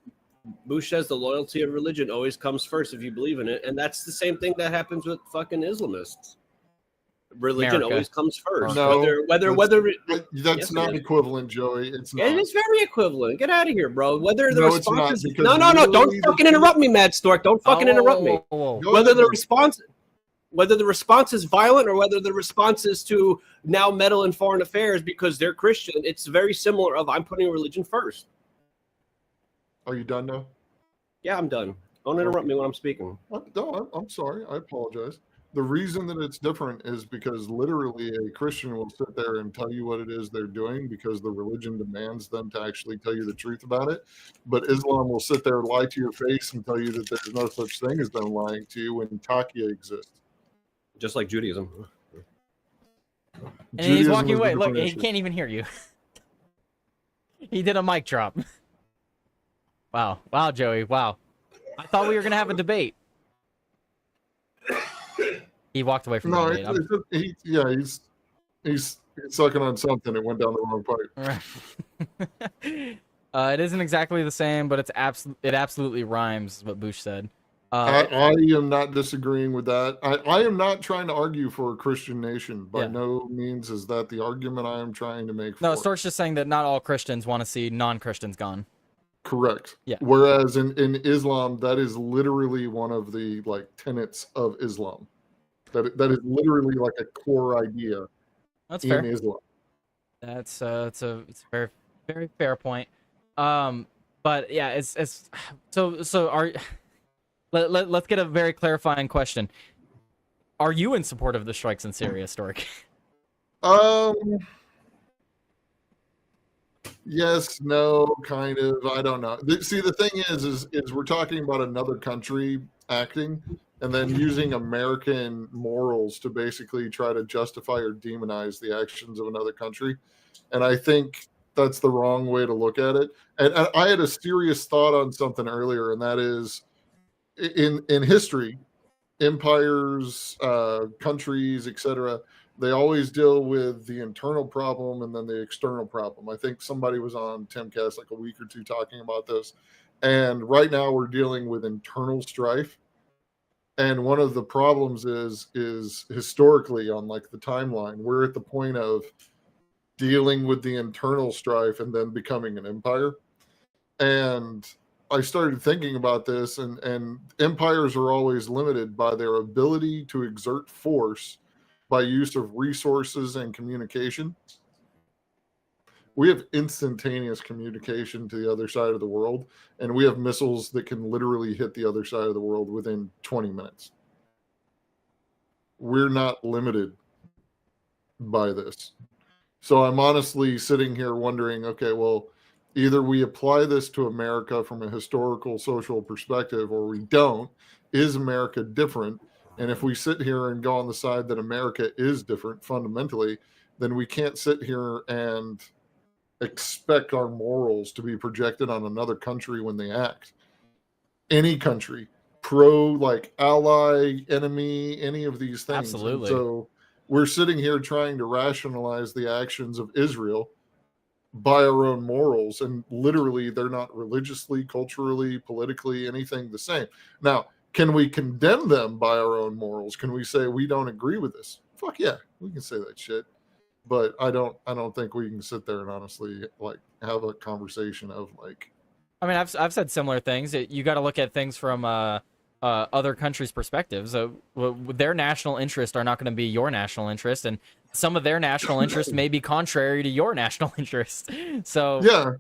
Bush says the loyalty of religion always comes first if you believe in it, and that's the same thing that happens with fucking Islamists. Religion always comes first. No, whether that's not equivalent, Joey. It's not. It is very equivalent. Get out of here, bro. Whether the response is no, don't fucking interrupt me, Mad Stork. Don't fucking interrupt me. Whether the response is violent or whether the response is to now meddle in foreign affairs because they're Christian, it's very similar. I'm putting religion first. Are you done now? Yeah, I'm done. Don't interrupt me when I'm speaking. No, I'm sorry. I apologize. The reason that it's different is because literally a Christian will sit there and tell you what it is they're doing because the religion demands them to actually tell you the truth about it. But Islam will sit there and lie to your face and tell you that there's no such thing as them lying to you when Taqiyya exists. Just like Judaism. And he's walking away. Look, he can't even hear you. He did a mic drop. Wow, Joey, wow. I thought we were gonna have a debate. He walked away from the debate. He's sucking on something. It went down the wrong pipe. It isn't exactly the same, but it absolutely rhymes. Is what Bush said. I am not disagreeing with that. I am not trying to argue for a Christian nation. By no means is that the argument I am trying to make. No, Stork's just saying that not all Christians want to see non-Christians gone. Correct. Yeah. Whereas in Islam, that is literally one of the tenets of Islam. That is literally like a core idea. That's fair. Islam. It's a very, very fair point. But yeah, it's so let's get a very clarifying question. Are you in support of the strikes in Syria, Stork? Yes, no, kind of. I don't know. See, the thing is we're talking about another country acting and then using American morals to basically try to justify or demonize the actions of another country. And I think that's the wrong way to look at it. And I had a serious thought on something earlier, and that is in history, empires, countries, etc., they always deal with the internal problem and then the external problem. I think somebody was on Timcast like a week or two talking about this. And right now we're dealing with internal strife. And one of the problems is historically on the timeline, we're at the point of dealing with the internal strife and then becoming an empire. And I started thinking about this, and empires are always limited by their ability to exert force by use of resources and communication. We have instantaneous communication to the other side of the world, and we have missiles that can literally hit the other side of the world within 20 minutes. We're not limited by this. So I'm honestly sitting here wondering, okay, well, either we apply this to America from a historical, social perspective, or we don't. Is America different? And if we sit here and go on the side that America is different fundamentally, then we can't sit here and expect our morals to be projected on another country when they act. Any country, ally, enemy, any of these things. Absolutely. And so we're sitting here trying to rationalize the actions of Israel by our own morals, and literally they're not religiously, culturally, politically, anything the same. Now, can we condemn them by our own morals? Can we say we don't agree with this? Fuck yeah, we can say that shit. But I don't think we can sit there and honestly have a conversation of I mean, I've said similar things. You got to look at things from other countries' perspectives. Their national interests are not going to be your national interest, and some of their national interests may be contrary to your national interest. So yeah.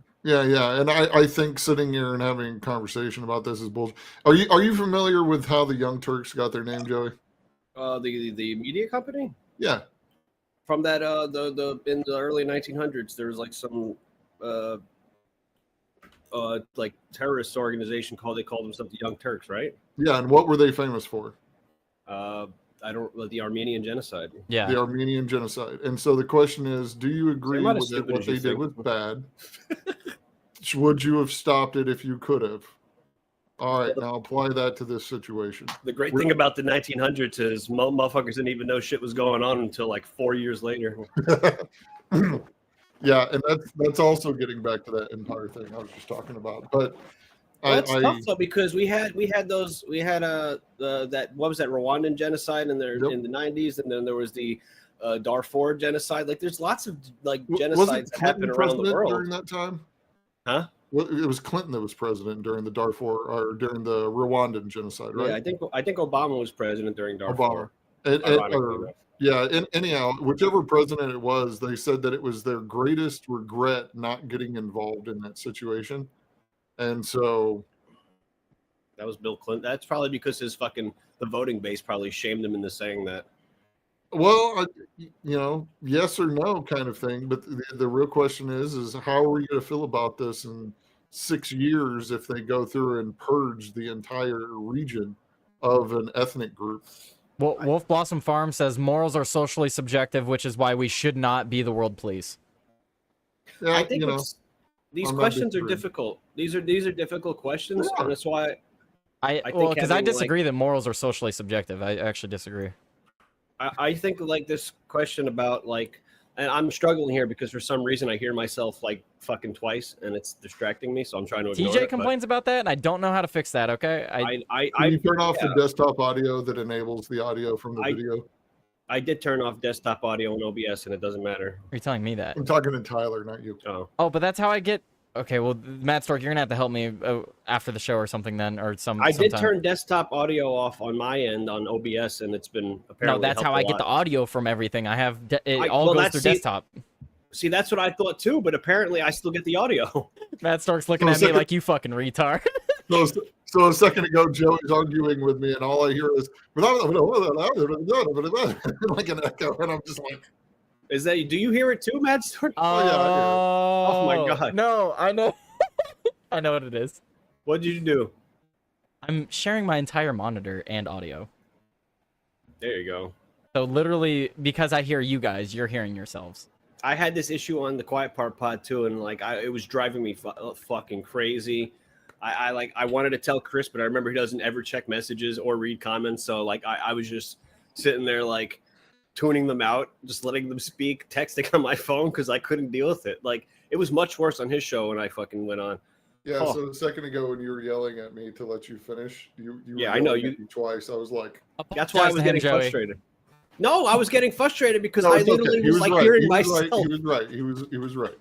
And I think sitting here and having a conversation about this is bullshit. Are you familiar with how the Young Turks got their name, Joey? The media company? Yeah. From that in the early 1900s, there was some like terrorist organization called themselves the Young Turks, right? Yeah, and what were they famous for? The Armenian genocide. Yeah, the Armenian genocide. And so the question is, do you agree with it? What they did was bad? Would you have stopped it if you could have? All right, now apply that to this situation. The great thing about the 1900s is motherfuckers didn't even know shit was going on until like 4 years later. Yeah, and that's also getting back to that Empire thing I was just talking about. But that's tough though, because we had that what was that Rwandan genocide in the 90s, and then there was the Darfur genocide. Like there's lots of like genocides that happened around the world during that time. Huh? Well, it was Clinton that was president during the Darfur or during the Rwandan genocide, right? Yeah, I think Obama was president during Darfur. Anyhow, whichever president it was, they said that it was their greatest regret not getting involved in that situation. And so that was Bill Clinton. That's probably because the voting base probably shamed him into saying that. Well, yes or no kind of thing. But the real question is how are you going to feel about this in 6 years if they go through and purge the entire region of an ethnic group? Well, Wolf Blossom Farm says morals are socially subjective, which is why we should not be the world police. Yeah, I think these questions are difficult. These are difficult questions, and that's why because I disagree that morals are socially subjective. I actually disagree. I think like this question about like, and I'm struggling here because for some reason I hear myself like fucking twice and it's distracting me, so I'm trying to ignore TJ complains about that, and I don't know how to fix that. Okay, Can you turn off the desktop audio that enables the audio from the video? I did turn off desktop audio in OBS, and it doesn't matter. You're telling me that? I'm talking to Tyler, not you. Oh, but that's how I get. Okay, well, Matt Stork, you're gonna have to help me after the show or something then, or I did turn desktop audio off on my end on OBS, and it's been apparently. No, that's how I get the audio from everything. I have it all goes through desktop. See, that's what I thought too, but apparently I still get the audio. Matt Stork's looking at me like you fucking retard. So a second ago, Joey's arguing with me, and all I hear is like an echo, and I'm just like. Is that? Do you hear it too, Matt Stork? Oh yeah, I hear it. Oh my god! No, I know. I know what it is. What did you do? I'm sharing my entire monitor and audio. There you go. So literally, because I hear you guys, you're hearing yourselves. I had this issue on the Quiet Part Pod too, and like it was driving me fucking crazy. I wanted to tell Chris, but I remember he doesn't ever check messages or read comments, so like I was just sitting there like tuning them out, just letting them speak, texting on my phone because I couldn't deal with it. Like it was much worse on his show when I fucking went on. Yeah, so a second ago when you were yelling at me to let you finish, you were I know you twice. I was like, that's why I was getting frustrated. No, I was getting frustrated because I literally was like right. hearing myself. He was right. He was right.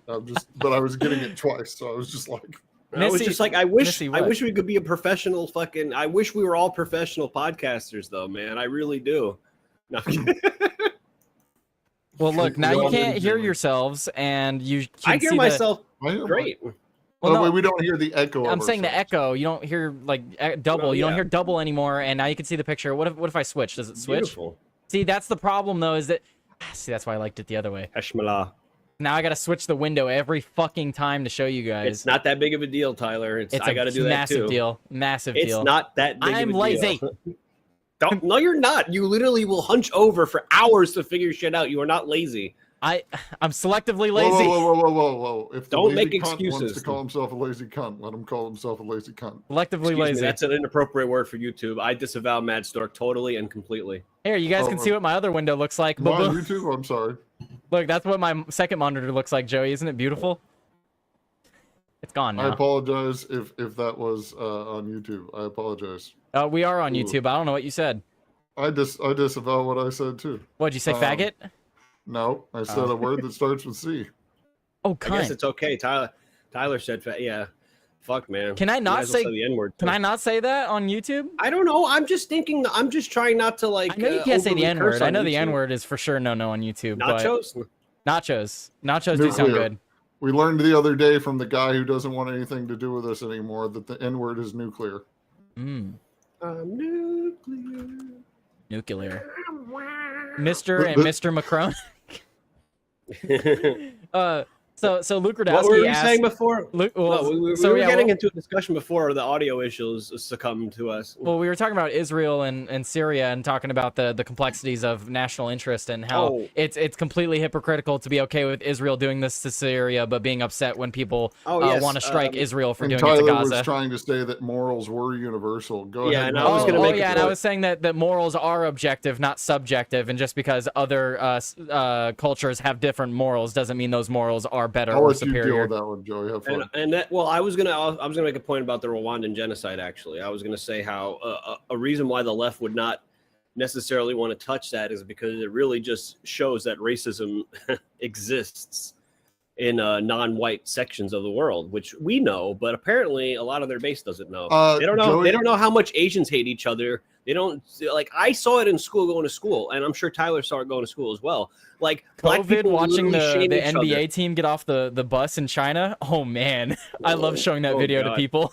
But I was getting it twice, so I was just like. I was just like, I wish we could be a professional fucking. I wish we were all professional podcasters, though, man. I really do. No. Well, look, now you can't hear yourselves, and you. I hear myself great. Well, no, we don't hear the echo. I'm saying the echo. You don't hear like double. No, you don't hear double anymore, and now you can see the picture. What if I switch? Does it switch? Beautiful. See, that's the problem, though. Is that that's why I liked it the other way. Heshmala. Now I gotta switch the window every fucking time to show you guys. It's not that big of a deal, Tyler. I gotta do that too. Massive deal. It's not that big I'm of a lazy. Deal. No, you're not. You literally will hunch over for hours to figure shit out. You are not lazy. I'm selectively lazy. Whoa. If don't make excuses. Wants to call himself a lazy cunt, let him call himself a lazy cunt. Selectively lazy. That's an inappropriate word for YouTube. I disavow Mad Stork totally and completely. Here, you guys can see what my other window looks like. On YouTube? I'm sorry. Look, that's what my second monitor looks like, Joey. Isn't it beautiful? It's gone now. I apologize if that was on YouTube. I apologize. We are on YouTube. I don't know what you said. I disavow what I said too. What'd you say, faggot? No, I said a word that starts with C. Oh, cunt. I guess it's okay. Tyler said, yeah. Fuck, man. Can I not say the N-word? Can I not say that on YouTube? I don't know. I'm just thinking. I'm just trying not to like. I know you can't say the N-word. I know the N-word is for sure no on YouTube. Nachos. Nachos do sound good. We learned the other day from the guy who doesn't want anything to do with us anymore that the N-word is nuclear. Nuclear. Mr. and Mr. Macron. So Luke Radowski what were we saying before? We were getting into a discussion before the audio issues succumbed to us. Well, we were talking about Israel and Syria and talking about the complexities of national interest and how it's completely hypocritical to be okay with Israel doing this to Syria, but being upset when people want to strike Israel for doing it to Gaza. Tyler was trying to say that morals were universal. Go ahead. And I was saying that morals are objective, not subjective, and just because other cultures have different morals doesn't mean those morals are better or superior. You deal with that one, Joey. Have fun. I was gonna make a point about the Rwandan genocide. Actually, I was gonna say how a reason why the left would not necessarily want to touch that is because it really just shows that racism exists in non-white sections of the world, which we know, but apparently a lot of their base doesn't know. They don't know. Joey, they don't know how much Asians hate each other. They don't like. I saw it in school going to school, and I'm sure Tyler saw it going to school as well. Like COVID, watching the NBA team get off the bus in China. Oh man, I love showing that video to people.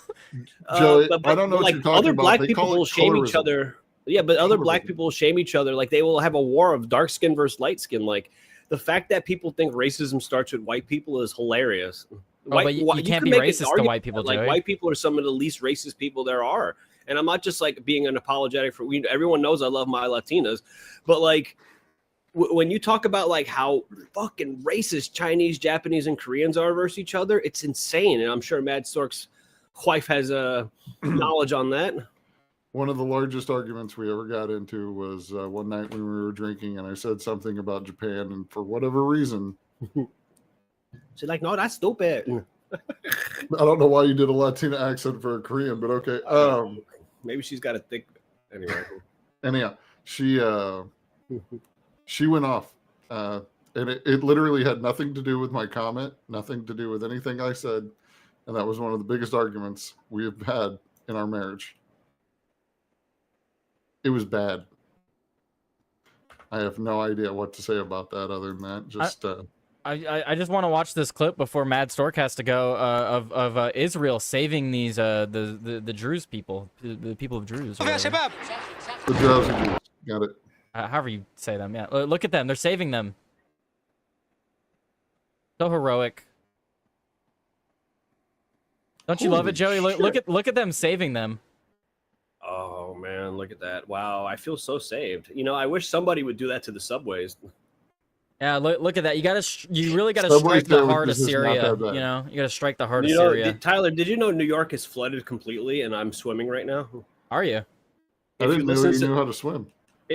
Joey, I don't know what you're talking other about. Black people will shame each other. Yeah, but other Black people will shame each other. Like they will have a war of dark skin versus light skin. Like the fact that people think racism starts with white people is hilarious. But you can't be racist to white people. Like white people are some of the least racist people there are. And I'm not just like being an apologetic for everyone knows I love my Latinas, but like when you talk about like how fucking racist Chinese, Japanese, and Koreans are versus each other, it's insane. And I'm sure Mad Stork's wife has knowledge on that. One of the largest arguments we ever got into was one night when we were drinking, and I said something about Japan, and for whatever reason, she's like, "No, that's stupid." I don't know why you did a Latina accent for a Korean, but okay. Maybe she's got a thick. Anyway. Anyhow, she went off, and it literally had nothing to do with my comment, nothing to do with anything I said, and that was one of the biggest arguments we have had in our marriage. It was bad. I have no idea what to say about that other than that. Just. I just want to watch this clip before Mad Stork has to go of Israel saving these the Druze people, the people of Druze. The Druze, got it. However you say them, yeah. Look at them; they're saving them. So heroic. Don't you love it, Joey? Look at them saving them. Oh man, look at that! Wow, I feel so saved. You know, I wish somebody would do that to the subways. Yeah, look at that. You really gotta strike the heart of Syria. You know, you gotta strike the heart of Syria. Tyler, did you know New York is flooded completely, and I'm swimming right now? Are you? I didn't know you knew how to swim.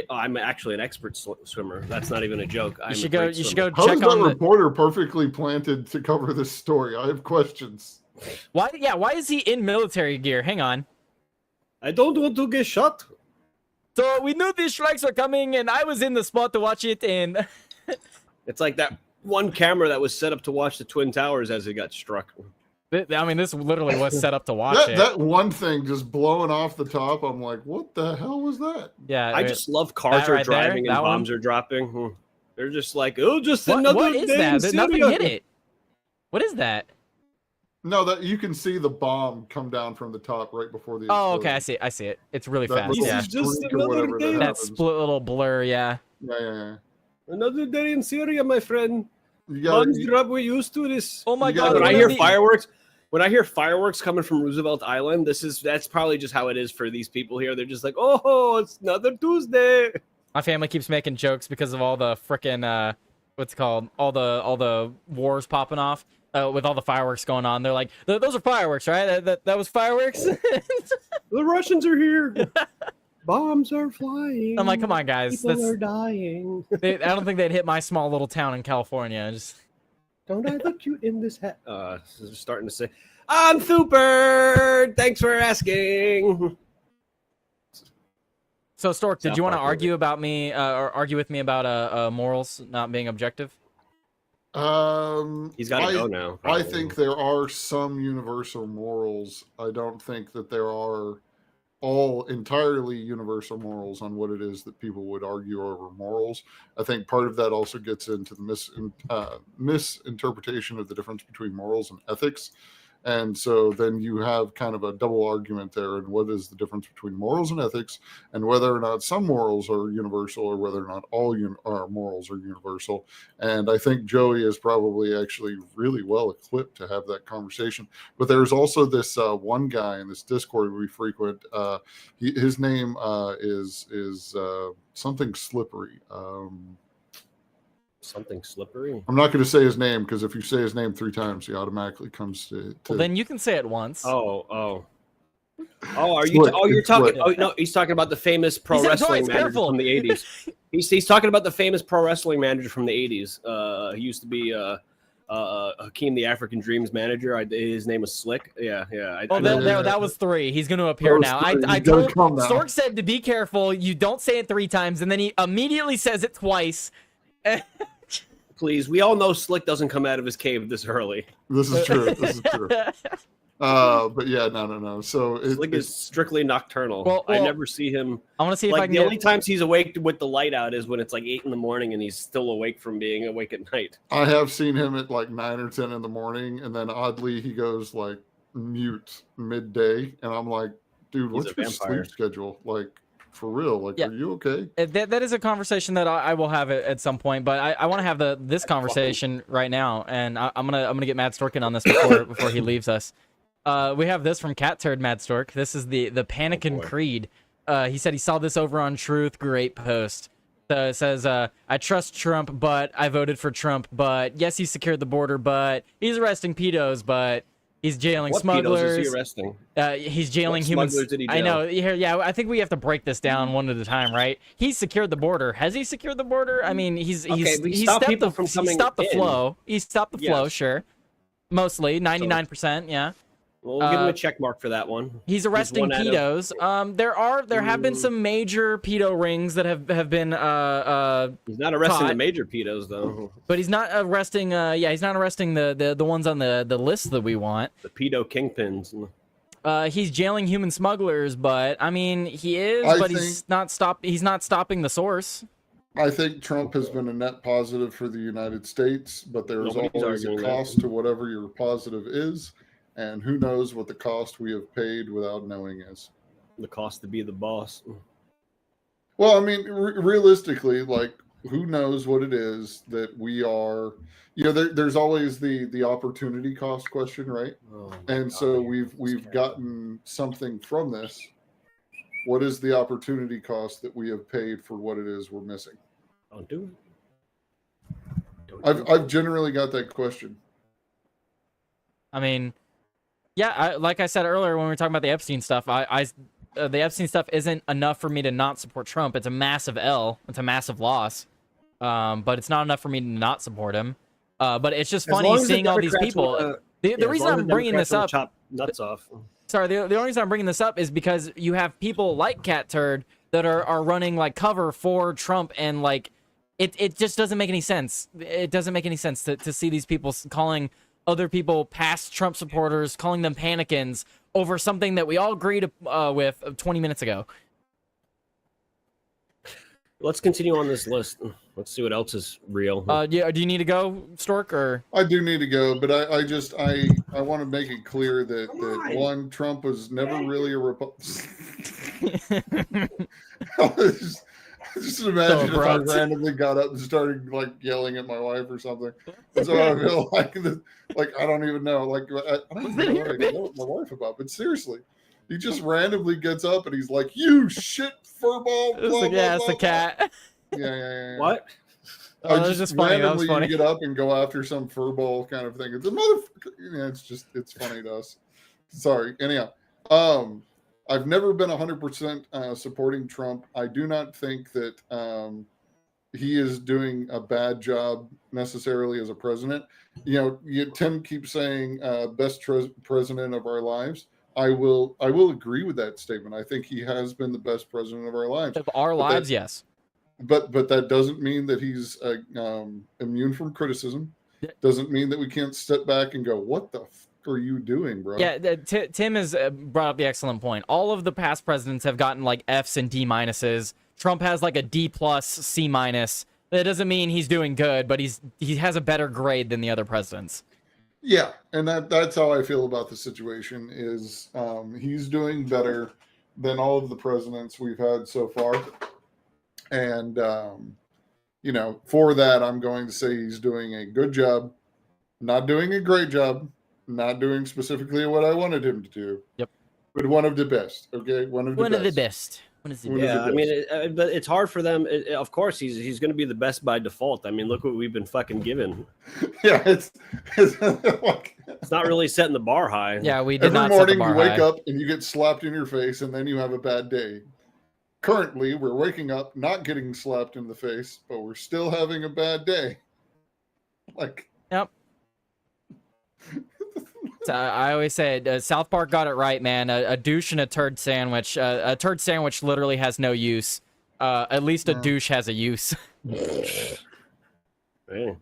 I'm actually an expert swimmer. That's not even a joke. You should go check on the reporter perfectly planted to cover this story. I have questions. Why? Yeah, why is he in military gear? Hang on. I don't want to get shot. So we knew these strikes were coming, and I was in the spot to watch it, and. It's like that one camera that was set up to watch the Twin Towers as it got struck. I mean, this literally was set up to watch it. That one thing just blowing off the top, I'm like, what the hell was that? Yeah, I just love cars are driving and bombs are dropping. They're just like, oh, just another what is day that? Nothing hit it. What is that? No, that you can see the bomb come down from the top right before the. Oh, okay, I see it. It's really fast. Yeah, just another day. That split little blur, yeah. Yeah. Another day in Syria, my friend. Bombs drop. We're used to this. Oh my God! When I hear fireworks coming from Roosevelt Island, that's probably just how it is for these people here. They're just like, oh, it's another Tuesday. My family keeps making jokes because of all the frickin' what's it called? All the wars popping off with all the fireworks going on. They're like, those are fireworks, right? That was fireworks. The Russians are here. Bombs are flying. I'm like, come on, guys. People are dying. I don't think they'd hit my small little town in California. Don't I look cute in this hat? Starting to say, I'm super. Thanks for asking. So, Stork, did you want to argue about me or argue with me about morals not being objective? He's got to go now. Probably. I think there are some universal morals. I don't think that there are all entirely universal morals on what it is that people would argue over morals. I think part of that also gets into the misinterpretation of the difference between morals and ethics. And so then you have kind of a double argument there. And what is the difference between morals and ethics, and whether or not some morals are universal or whether or not all morals are universal. And I think Joey is probably actually really well equipped to have that conversation. But there's also this one guy in this Discord we frequent. His name is something slippery. Something slippery. I'm not going to say his name, because if you say his name 3 times, he automatically comes to. Well, then you can say it once. Oh, are you? You're talking. Oh no, he's talking about the famous pro wrestling manager from the '80s. He's talking about the famous pro wrestling manager from the '80s. He used to be Hakeem the African Dreams manager. His name was Slick. Yeah. That was 3. He's going to appear now. I told Stork said to be careful. You don't say it 3 times, and then he immediately says it twice. Please, we all know Slick doesn't come out of his cave this early. This is true. But yeah, no. So Slick is strictly nocturnal. Well, I never see him. I want to see if I can. The only times he's awake with the light out is when it's like 8 in the morning and he's still awake from being awake at night. I have seen him at like 9 or 10 in the morning, and then oddly he goes like mute midday, and I'm like, dude, what's your sleep schedule like? For real, like, are you okay? That is a conversation that I will have at some point, but I want to have this conversation right now, and I'm gonna get Mad Storkin on this before he leaves us. We have this from Cat Turd Mad Stork. This is the Panikin Creed. He said he saw this over on Truth. Great post. So it says, I trust Trump, but I voted for Trump, but yes, he secured the border, but he's arresting pedos, but he's jailing smugglers. Pedos is he arresting? He's jailing humans. Smugglers did he jail? I know. Yeah, I think we have to break this down one at a time, right? He's secured the border. Has he secured the border? I mean, he stopped the flow. He stopped the flow, sure. Mostly, 99%, yeah. We'll give him a check mark for that one. He's arresting pedos. There have been some major pedo rings that have been he's not arresting the major pedos though. But he's not arresting he's not arresting the ones on the list that we want. The pedo kingpins. He's jailing human smugglers, but I mean he's not stopping the source. I think Trump has been a net positive for the United States, but there's always a cost to whatever your positive is. And who knows what the cost we have paid without knowing is. The cost to be the boss. Well, I mean, realistically, like, who knows what it is that we are. There's always the opportunity cost question, right? And so we've gotten something from this. What is the opportunity cost that we have paid for what it is we're missing? Don't do it. I've generally got that question. I mean, yeah, like I said earlier when we were talking about the Epstein stuff, the Epstein stuff isn't enough for me to not support Trump. It's a massive L. It's a massive loss. But it's not enough for me to not support him. But it's just funny seeing all these people. The reason I'm bringing this up... Chop nuts off. Sorry, the only reason I'm bringing this up is because you have people like Cat Turd that are running like cover for Trump, and like it just doesn't make any sense. It doesn't make any sense to see these people calling other people, past Trump supporters, calling them panikins over something that we all agreed with 20 minutes ago. Let's continue on this list. Let's see what else is real. Do you need to go, Stork, or? I do need to go, but I want to make it clear that one, Trump was never really a Republican. Just imagine if I randomly got up and started like yelling at my wife or something. And so I feel like I don't even know. Like I don't even know what I yell at my wife about. But seriously, he just randomly gets up and he's like, "You shit furball." It's the cat. Yeah. What? I just randomly you get up and go after some furball kind of thing. It's a motherfucker. It's funny to us. Sorry. Anyhow, I've never been 100% supporting Trump. I do not think that he is doing a bad job necessarily as a president. Tim keeps saying best president of our lives. I will agree with that statement. I think he has been the best president of our lives. Of our lives, yes. But that doesn't mean that he's immune from criticism. Doesn't mean that we can't step back and go, what the are you doing, bro? Yeah, Tim has brought up the excellent point. All of the past presidents have gotten like Fs and D minuses. Trump has like a D plus, C minus. That doesn't mean he's doing good, but he has a better grade than the other presidents. Yeah, and that's how I feel about the situation. Is he's doing better than all of the presidents we've had so far, and for that, I'm going to say he's doing a good job. Not doing a great job. Not doing specifically what I wanted him to do. Yep. But one of the best. Okay, one of the best. Yeah, I mean, but it's hard for them. Of course, he's going to be the best by default. I mean, look what we've been fucking given. Yeah, it's like, it's not really setting the bar high. Yeah, we did not. Every morning you wake up and you get slapped in your face, and then you have a bad day. Currently, we're waking up not getting slapped in the face, but we're still having a bad day. Like, yep. I always say South Park got it right, man. A douche and a turd sandwich. A turd sandwich literally has no use. At least a douche has a use.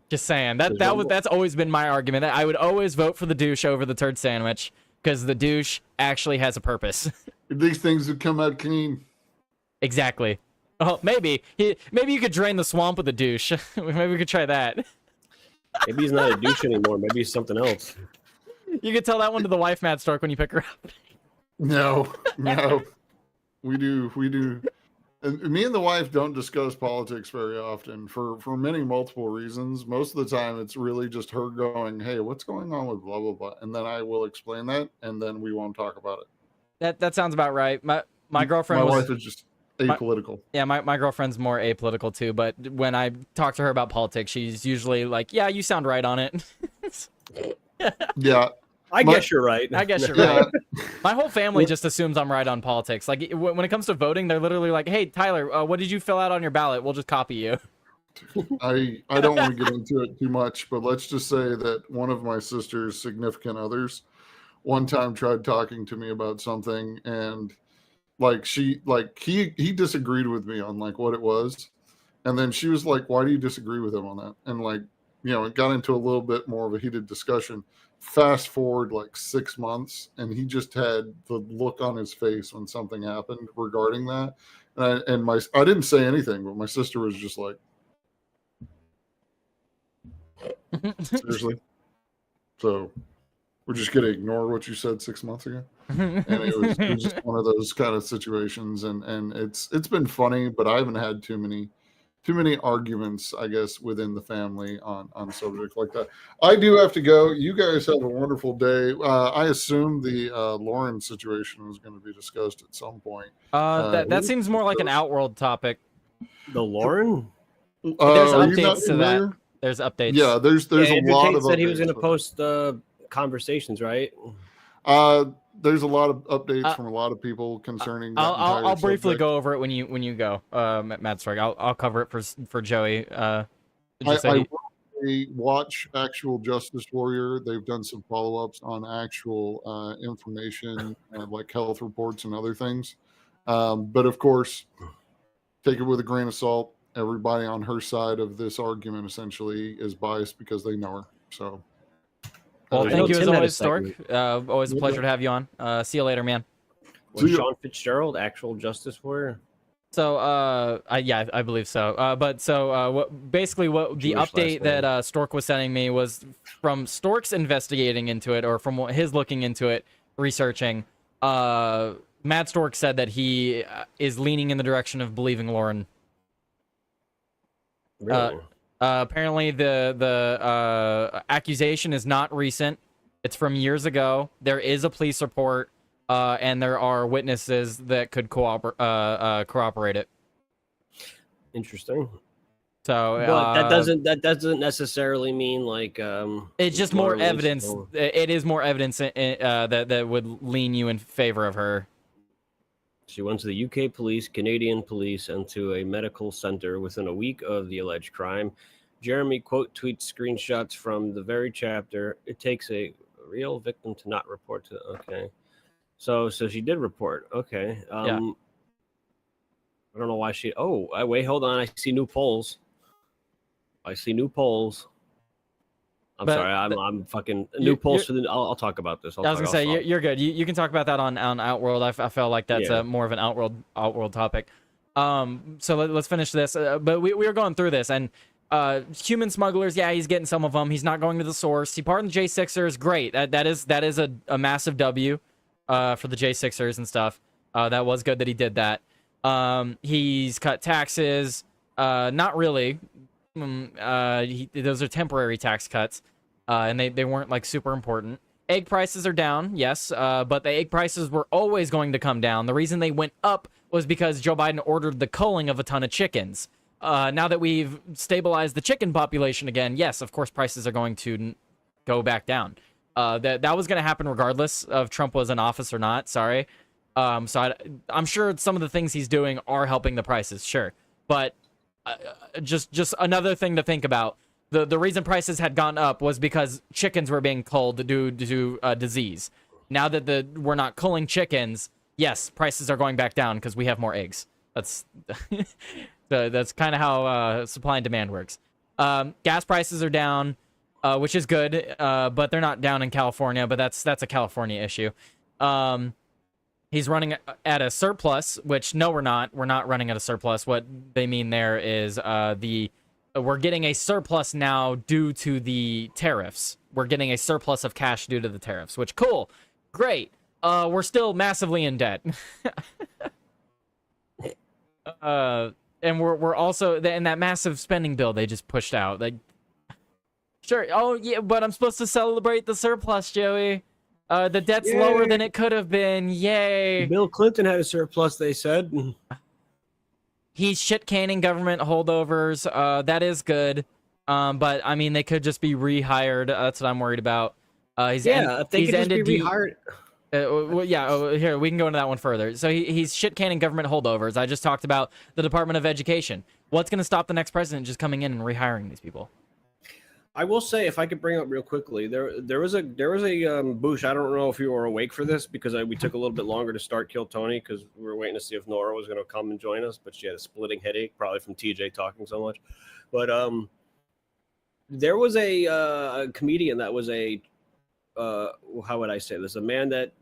Just saying. That's always been my argument. I would always vote for the douche over the turd sandwich because the douche actually has a purpose. These things would come out clean. Exactly. Oh, maybe you could drain the swamp with a douche. Maybe we could try that. Maybe he's not a douche anymore. Maybe he's something else. You could tell that one to the wife, Matt Stark, when you pick her up. No. We do. And me and the wife don't discuss politics very often for many multiple reasons. Most of the time, it's really just her going, "Hey, what's going on with blah blah blah," and then I will explain that, and then we won't talk about it. That sounds about right. My girlfriend. My wife is just apolitical. My girlfriend's more apolitical too. But when I talk to her about politics, she's usually like, "Yeah, you sound right on it." Yeah. I guess you're right. I guess you're right. My whole family just assumes I'm right on politics. Like when it comes to voting, they're literally like, "Hey, Tyler, what did you fill out on your ballot? We'll just copy you." I don't want to get into it too much, but let's just say that one of my sister's significant others one time tried talking to me about something, and he disagreed with me on like what it was, and then she was like, "Why do you disagree with him on that?" And it got into a little bit more of a heated discussion. Fast forward like 6 months, and he just had the look on his face when something happened regarding that. I didn't say anything, but my sister was just like, seriously? So we're just going to ignore what you said 6 months ago? And it was just one of those kind of situations. And it's been funny, but I haven't had too many arguments, I guess, within the family on subject like that. I do have to go. You guys have a wonderful day. I assume the Lauren situation is going to be discussed at some point. That seems more like an Outworld topic. The Lauren? There's updates to that. There's updates. Yeah, there's a lot of updates. Said he was going to post conversations, right? There's a lot of updates from a lot of people concerning. I'll briefly go over it when you go, Matt Stark. I'll cover it for Joey. I watch actual Justice Warrior. They've done some follow-ups on actual information, like health reports and other things. But of course, take it with a grain of salt. Everybody on her side of this argument essentially is biased because they know her. So. Well, thank you as always, Stork. Always a pleasure to have you on. See you later, man. Was Sean Fitzgerald actual Justice Warrior? So, I believe so. What the update that Stork was sending me was from Stork's investigating into it, or from his looking into it, researching. Matt Stork said that he is leaning in the direction of believing Lauren. Really? Apparently, the accusation is not recent. It's from years ago. There is a police report, and there are witnesses that could corroborate it. Interesting. So, but that doesn't necessarily mean like it's just more evidence. It is more evidence that would lean you in favor of her. She went to the UK police, Canadian police, and to a medical center within a week of the alleged crime. Jeremy quote tweets screenshots from the very chapter. It takes a real victim to not report to. Okay, so she did report. Okay, yeah. I don't know why she. Oh, wait, hold on. I see new polls. I'm sorry. I'm fucking new polls for the. I'll talk about this. I was gonna say you're good. You can talk about that on Outworld. I felt like that's more of an Outworld topic. So let's finish this. But we were going through this, and Human smugglers, yeah, he's getting some of them. He's not going to the source. He pardoned the J6ers, great. That is a massive W for the J6ers and stuff. That was good that he did that. He's cut taxes. Not really. Those are temporary tax cuts, and they weren't like super important. Egg prices are down, yes, but the egg prices were always going to come down. The reason they went up was because Joe Biden ordered the culling of a ton of chickens. Now that we've stabilized the chicken population again, yes, of course, prices are going to go back down. That was going to happen regardless of Trump was in office or not. Sorry. I'm sure some of the things he's doing are helping the prices, sure. But just another thing to think about. The reason prices had gone up was because chickens were being culled due to disease. Now that we're not culling chickens, yes, prices are going back down because we have more eggs. That's that's kind of how supply and demand works. Gas prices are down, which is good, but they're not down in California. But that's a California issue. He's running at a surplus, which no, we're not. We're not running at a surplus. What they mean there is we're getting a surplus now due to the tariffs. We're getting a surplus of cash due to the tariffs, which cool, great. We're still massively in debt. And we're also in that massive spending bill they just pushed out. Like, sure, oh yeah, but I'm supposed to celebrate the surplus, Joey. The debt's Yay. lower than it could have been. Yay! Bill Clinton had a surplus, they said. He's shit canning government holdovers. That is good. But I mean, they could just be rehired. That's what I'm worried about. If they could just be rehired. Here, we can go into that one further. So he's shit canning government holdovers. I just talked about the Department of Education. What's going to stop the next president just coming in and rehiring these people? I will say, if I could bring up real quickly, there was a Boosh. I don't know if you were awake for this because we took a little bit longer to start Kill Tony because we were waiting to see if Nora was going to come and join us, but she had a splitting headache, probably from TJ talking so much. But there was a comedian that was how would I say this? A man that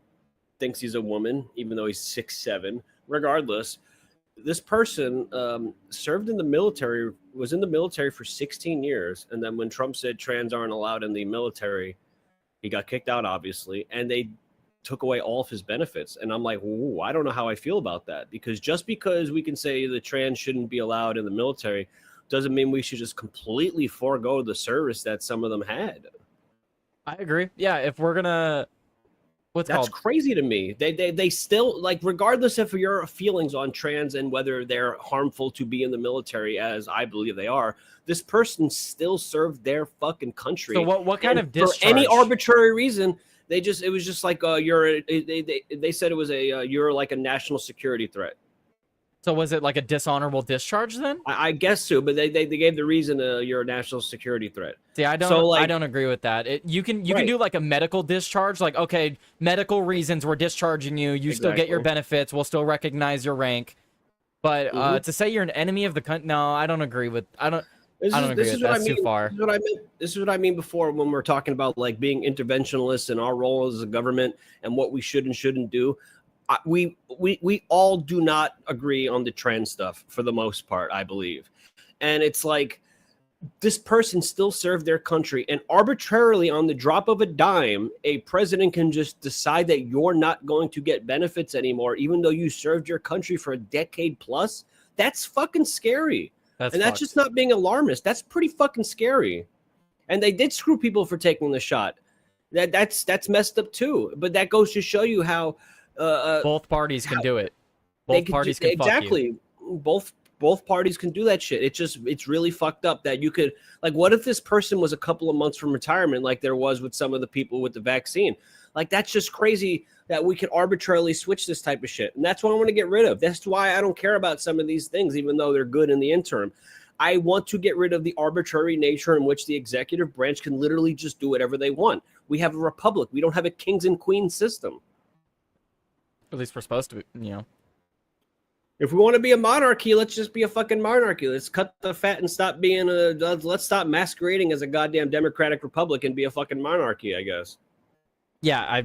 thinks he's a woman, even though he's 6'7". Regardless, this person served in the military, was in the military for 16 years. And then when Trump said trans aren't allowed in the military, he got kicked out, obviously. And they took away all of his benefits. And I'm like, ooh, I don't know how I feel about that. Because just because we can say the trans shouldn't be allowed in the military doesn't mean we should just completely forego the service that some of them had. I agree. Yeah, if we're gonna, that's crazy to me. They still, like, regardless of your feelings on trans and whether they're harmful to be in the military, as I believe they are, this person still served their fucking country. So what kind of discharge? For any arbitrary reason, it was just like they said it was you're like a national security threat. So was it like a dishonorable discharge then? I guess so, but they gave the reason you're a national security threat. See, I don't agree with that. You can do like a medical discharge, like, okay, medical reasons we're discharging you. You still get your benefits. We'll still recognize your rank. But to say you're an enemy of the country, no, I don't agree with. I don't agree with that. That's too far. This is what I mean before when we're talking about like being interventionalists and our role as a government and what we should and shouldn't do. We all do not agree on the trans stuff for the most part, I believe. And it's like this person still served their country, and arbitrarily on the drop of a dime, a president can just decide that you're not going to get benefits anymore, even though you served your country for a decade plus. That's fucking scary. That's just not being alarmist. That's pretty fucking scary. And they did screw people for taking the shot. That's messed up too. But that goes to show you how both parties can do it. Both parties can exactly. Both parties can do that shit. It's really fucked up that you could, like, what if this person was a couple of months from retirement, like there was with some of the people with the vaccine? Like, that's just crazy that we can arbitrarily switch this type of shit. And that's what I want to get rid of. That's why I don't care about some of these things, even though they're good in the interim. I want to get rid of the arbitrary nature in which the executive branch can literally just do whatever they want. We have a republic. We don't have a kings and queens system. At least we're supposed to, you know. If we want to be a monarchy, let's just be a fucking monarchy. Let's cut the fat and stop being let's stop masquerading as a goddamn democratic republic and be a fucking monarchy, I guess. Yeah,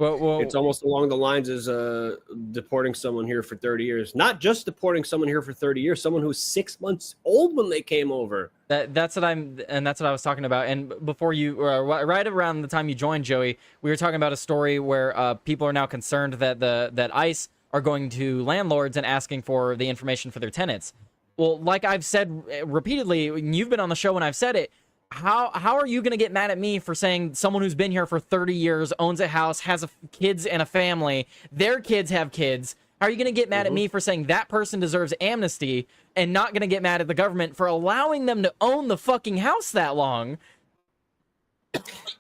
Well, it's almost along the lines as deporting someone here for 30 years. Not just deporting someone here for 30 years, someone who's 6 months old when they came over. That's what I was talking about. And before you, right around the time you joined, Joey, we were talking about a story where people are now concerned that that ICE are going to landlords and asking for the information for their tenants. Well, like I've said repeatedly, you've been on the show when I've said it. How are you going to get mad at me for saying someone who's been here for 30 years, owns a house, has kids and a family, their kids have kids? How are you going to get mad at me for saying that person deserves amnesty and not going to get mad at the government for allowing them to own the fucking house that long?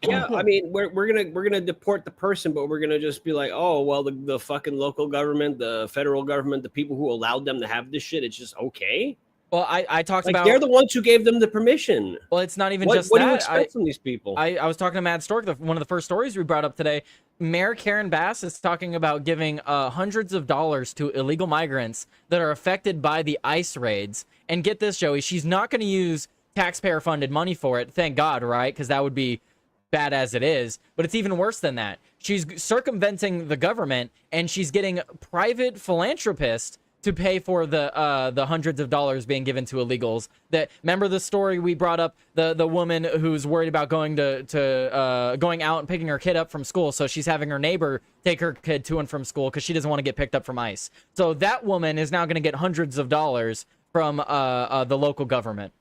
Yeah, I mean, we're gonna deport the person, but we're gonna just be like, oh well, the fucking local government, the federal government, the people who allowed them to have this shit, it's just okay. Well, I talked like about they're the ones who gave them the permission. Well, it's not even what, just what that. do you expect from these people? I was talking to Mad Stork, one of the first stories we brought up today. Mayor Karen Bass is talking about giving hundreds of dollars to illegal migrants that are affected by the ICE raids. And get this, Joey, she's not going to use taxpayer-funded money for it. Thank God, right? Because that would be bad as it is. But it's even worse than that. She's circumventing the government, and she's getting private philanthropists to pay for the hundreds of dollars being given to illegals. That remember the story we brought up, the woman who's worried about going going out and picking her kid up from school, so she's having her neighbor take her kid to and from school because she doesn't want to get picked up from ICE. So that woman is now going to get hundreds of dollars from the local government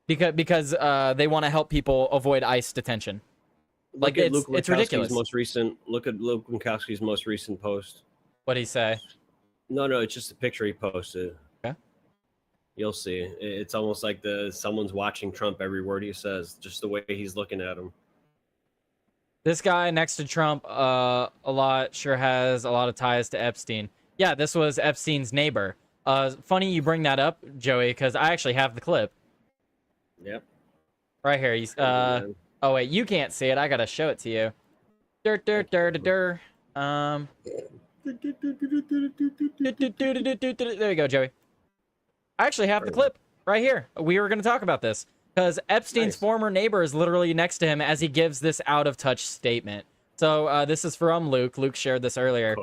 because they want to help people avoid ICE detention. Look at it's ridiculous. Look at Luke Winkowski's most recent post. What'd he say? No, it's just a picture he posted. Okay. You'll see. It's almost like someone's watching Trump every word he says, just the way he's looking at him. This guy next to Trump sure has a lot of ties to Epstein. Yeah, this was Epstein's neighbor. Funny you bring that up, Joey, because I actually have the clip. Yep. Right here. He's oh wait, you can't see it. I gotta show it to you. There you go, Joey. I actually have the clip right here. We were going to talk about this because Epstein's former neighbor is literally next to him as he gives this out-of-touch statement. So this is from Luke. Luke shared this earlier.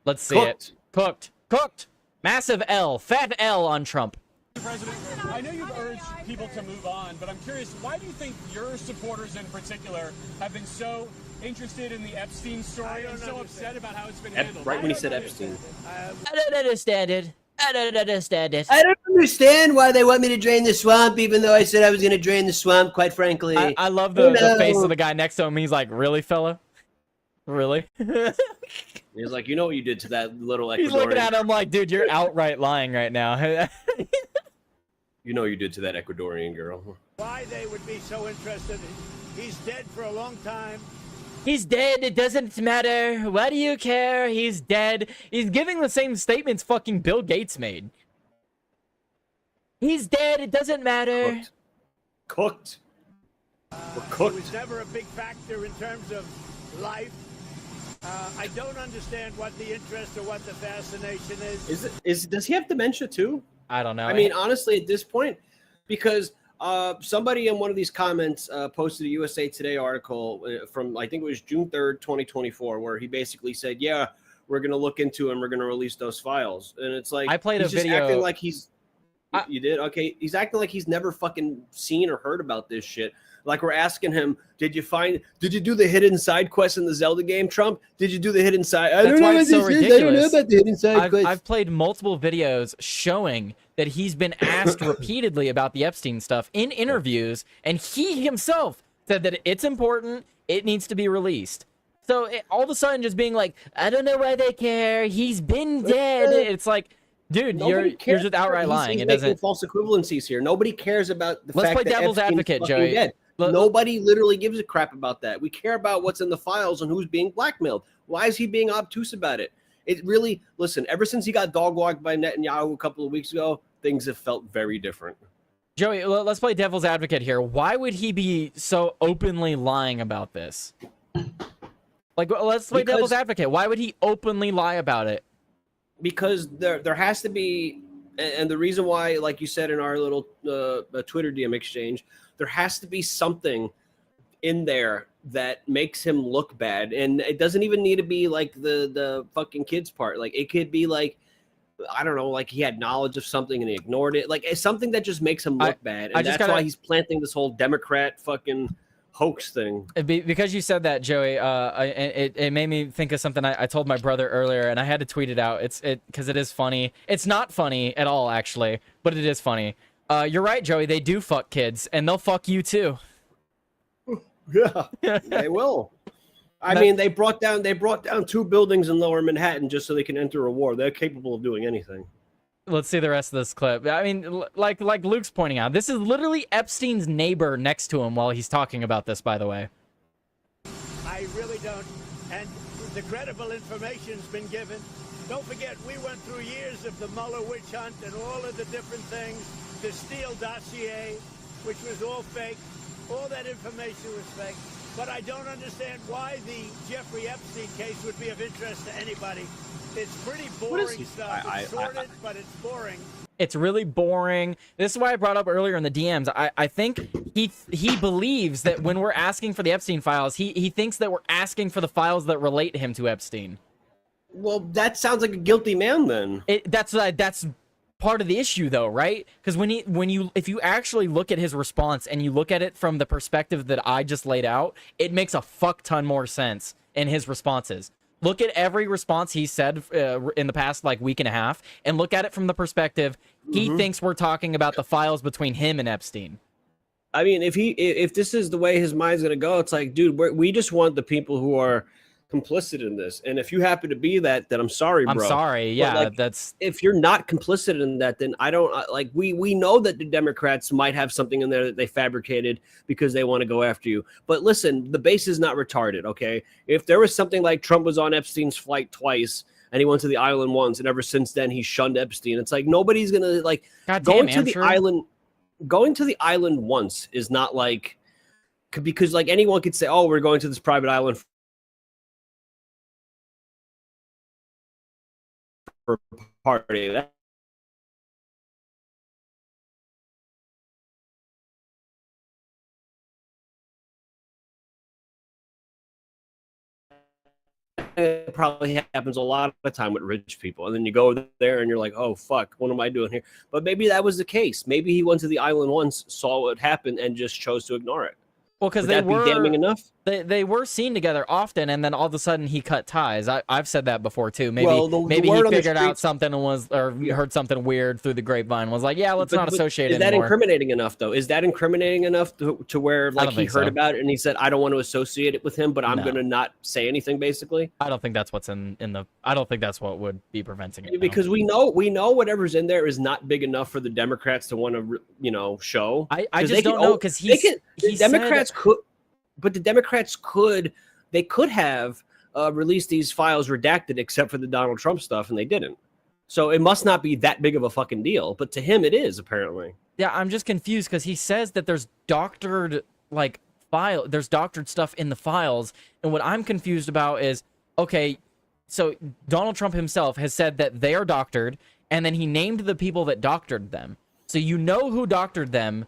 Let's see it. Cooked. Massive L. Fat L on Trump. President, I know you've urged people to move on, but I'm curious, why do you think your supporters in particular have been so interested in the Epstein story and so upset about how it's been handled? Right when he said Epstein. I don't understand it. I don't understand why they want me to drain the swamp, even though I said I was going to drain the swamp, quite frankly. I love the face of the guy next to him. He's like, really, fella? Really? He's like, you know what you did to that little Ecuadorian. He's looking at him like, dude, you're outright lying right now. You know what you did to that Ecuadorian girl. Why they would be so interested. He's dead for a long time. He's dead. It doesn't matter. Why do you care? He's dead. He's giving the same statements fucking Bill Gates made. He's dead. It doesn't matter. Cooked. We're cooked. He was never a big factor in terms of life. I don't understand what the interest or what the fascination is. Does he have dementia too? I don't know. I mean, honestly, at this point, because somebody in one of these comments posted a USA Today article from, I think it was June 3rd, 2024, where he basically said, yeah, we're going to look into and we're going to release those files. And it's like, I played a video. Acting like you did? Okay. He's acting like he's never fucking seen or heard about this shit. Like we're asking him, did you do the hidden side quest in the Zelda game, Trump? Did you do the hidden side? I don't know what this is. I don't know about the hidden side quest. I've played multiple videos showing that he's been asked repeatedly about the Epstein stuff in interviews, and he himself said that it's important, it needs to be released. So all of a sudden just being like, I don't know why they care, he's been dead. It's like, dude, you're just outright lying. It doesn't false equivalencies here. Nobody cares about the fact that Let's play devil's advocate, Joey. Dead. Nobody literally gives a crap about that. We care about what's in the files and who's being blackmailed. Why is he being obtuse about it? It really, listen, ever since he got dog walked by Netanyahu a couple of weeks ago, things have felt very different. Joey, let's play devil's advocate here. Why would he be so openly lying about this? Like, let's play devil's advocate. Why would he openly lie about it? Because there has to be, and the reason why, like you said in our little Twitter DM exchange, there has to be something in there that makes him look bad. And it doesn't even need to be like the fucking kids part. Like it could be like, I don't know, like he had knowledge of something and he ignored it. Like it's something that just makes him look bad. And that's why he's planting this whole Democrat fucking hoax thing. Because you said that, Joey, it made me think of something I told my brother earlier, and I had to tweet it out. Because it is funny. It's not funny at all, actually, but it is funny. You're right, Joey. They do fuck kids, and they'll fuck you too. Yeah, they will. I mean, they brought down 2 buildings in Lower Manhattan just so they can enter a war. They're capable of doing anything. Let's see the rest of this clip. I mean, like Luke's pointing out, this is literally Epstein's neighbor next to him while he's talking about this, by the way. I really don't. And the credible information's been given. Don't forget, we went through years of the Mueller witch hunt and all of the different things, the Steele dossier, which was all fake. All that information was fake. But I don't understand why the Jeffrey Epstein case would be of interest to anybody. It's pretty boring stuff. It's sordid, but it's boring. It's really boring. This is why I brought up earlier in the DMs. I think he believes that when we're asking for the Epstein files, he thinks that we're asking for the files that relate him to Epstein. Well, that sounds like a guilty man then. That's part of the issue, though, right? Because if you actually look at his response and you look at it from the perspective that I just laid out, it makes a fuck ton more sense in his responses. Look at every response he said in the past week and a half, and look at it from the perspective he thinks we're talking about the files between him and Epstein. I mean, if this is the way his mind's gonna go, it's like, dude, we just want the people who are complicit in this, and if you happen to be that, then I'm sorry, bro. I'm sorry. Yeah, that's if you're not complicit in that, then I don't like. We know that the Democrats might have something in there that they fabricated because they want to go after you. But listen, the base is not retarded. Okay, if there was something like Trump was on Epstein's flight twice and he went to the island once, and ever since then he shunned Epstein, it's like nobody's gonna going to the island. Going to the island once is not because anyone could say, oh, we're going to this private island for a party. It probably happens a lot of the time with rich people, and then you go there and you're like, oh fuck, what am I doing here? But maybe that was the case. Maybe he went to the island once, saw what happened, and just chose to ignore it. Well, because they were damning enough. They were seen together often, and then all of a sudden he cut ties. I've said that before too. Maybe maybe he figured out something and heard something weird through the grapevine. Was like, yeah, let's not associate anymore. Is that incriminating enough though? Is that incriminating enough to where he heard about it and he said, I don't want to associate it with him, but I'm gonna not say anything. Basically, I don't think that's what's in the. I don't think that's what would be preventing it. Because we know whatever's in there is not big enough for the Democrats to want to show. I just don't know because Democrats could. But the Democrats could have released these files redacted except for the Donald Trump stuff, and they didn't. So it must not be that big of a fucking deal. But to him, it is, apparently. Yeah, I'm just confused because he says that there's doctored there's doctored stuff in the files, and what I'm confused about is, okay, so Donald Trump himself has said that they are doctored, and then he named the people that doctored them. So you know who doctored them,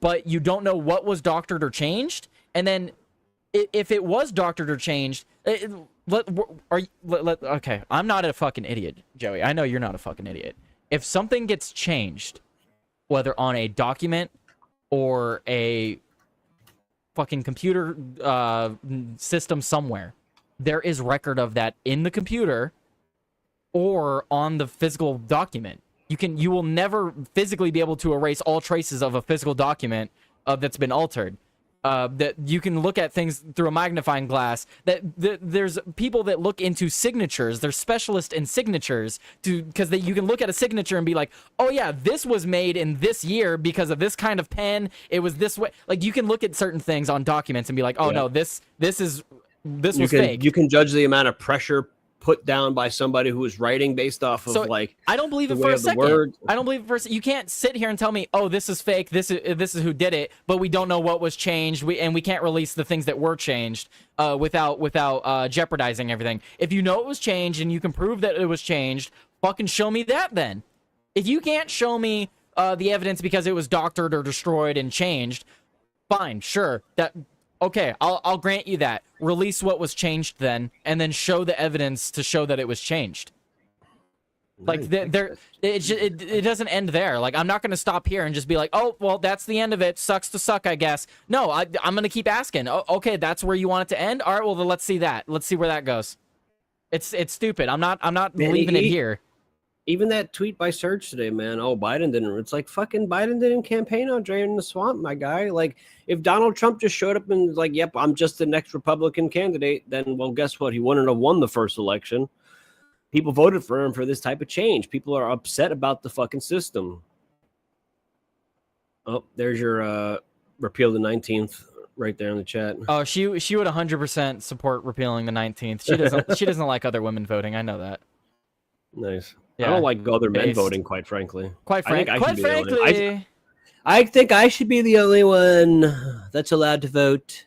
but you don't know what was doctored or changed. And then, if it was doctored or changed, okay, I'm not a fucking idiot, Joey. I know you're not a fucking idiot. If something gets changed, whether on a document or a fucking computer system somewhere, there is record of that in the computer or on the physical document. You will never physically be able to erase all traces of a physical document that's been altered. That you can look at things through a magnifying glass. There's people that look into signatures. They're specialists in signatures because you can look at a signature and be like, oh yeah, this was made in this year because of this kind of pen. It was this way. Like you can look at certain things on documents and be like, oh no, this was fake. You can judge the amount of pressure put down by somebody who is writing based off of I don't believe it for a second. I don't believe it for a second. You can't sit here and tell me, oh, this is fake. This is who did it, but we don't know what was changed. We can't release the things that were changed without jeopardizing everything. If you know it was changed and you can prove that it was changed, fucking show me that then. If you can't show me the evidence because it was doctored or destroyed and changed, fine, sure. Okay, I'll grant you that. Release what was changed then, and then show the evidence to show that it was changed. Like it doesn't end there. Like I'm not going to stop here and just be like, oh well, that's the end of it. Sucks to suck, I guess. No, I'm going to keep asking. Oh, okay, that's where you want it to end. All right, well then let's see that. Let's see where that goes. It's stupid. I'm not leaving it here. Even that tweet by Serge today, man. Oh, Biden didn't. It's like fucking Biden didn't campaign on draining the swamp, my guy. Like if Donald Trump just showed up and was like, yep, I'm just the next Republican candidate, then well, guess what? He wouldn't have won the first election. People voted for him for this type of change. People are upset about the fucking system. Oh, there's your repeal the 19th right there in the chat. Oh, she would 100% support repealing the 19th. She doesn't like other women voting. I know that. Nice. Yeah. I don't like other men voting, quite frankly. Quite frankly, I think I should be the only one that's allowed to vote.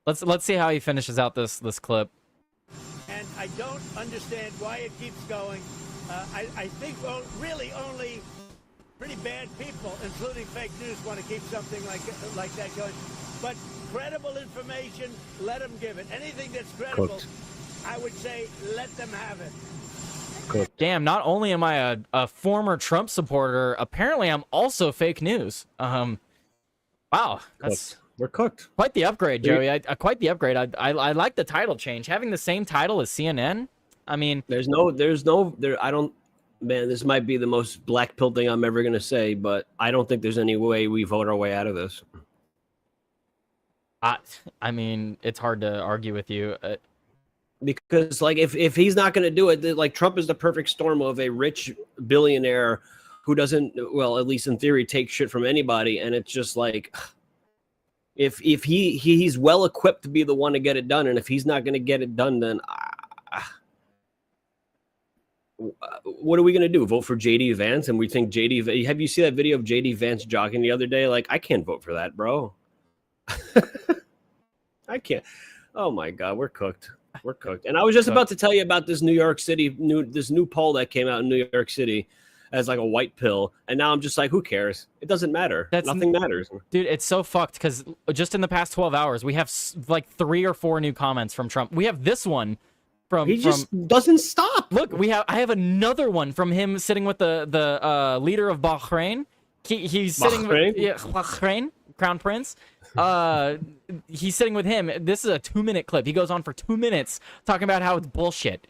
Let's see how he finishes out this clip. And I don't understand why it keeps going. I think really only pretty bad people, including fake news, want to keep something like that going. But credible information, let them give it. Anything that's credible, I would say let them have it. Damn, not only am I a former Trump supporter, apparently I'm also fake news. Wow, we're cooked. Quite the upgrade, Joey. Quite the upgrade. I like the title change. Having the same title as CNN. I mean, I don't, man, this might be the most black pill thing I'm ever going to say, but I don't think there's any way we vote our way out of this. I mean, it's hard to argue with you. Because like if he's not going to do it, like Trump is the perfect storm of a rich billionaire who doesn't, well, at least in theory, take shit from anybody. And it's just like, if he's well equipped to be the one to get it done, and if he's not going to get it done, then what are we going to do? Vote for JD Vance? And we think have you seen that video of JD Vance jogging the other day? Like, I can't vote for that, bro. I can't. Oh my God, we're cooked. We're cooked. And I was just about to tell you about this this new poll that came out in New York City as like a white pill. And now I'm just like, who cares? It doesn't matter. Nothing matters. Dude, it's so fucked because just in the past 12 hours, we have like 3 or 4 new comments from Trump. We have this one from... He just doesn't stop. Look, I have another one from him sitting with the leader of Bahrain. He's sitting with Bahrain, Crown Prince. He's sitting with him. This is a 2-minute clip. He goes on for 2 minutes talking about how it's bullshit.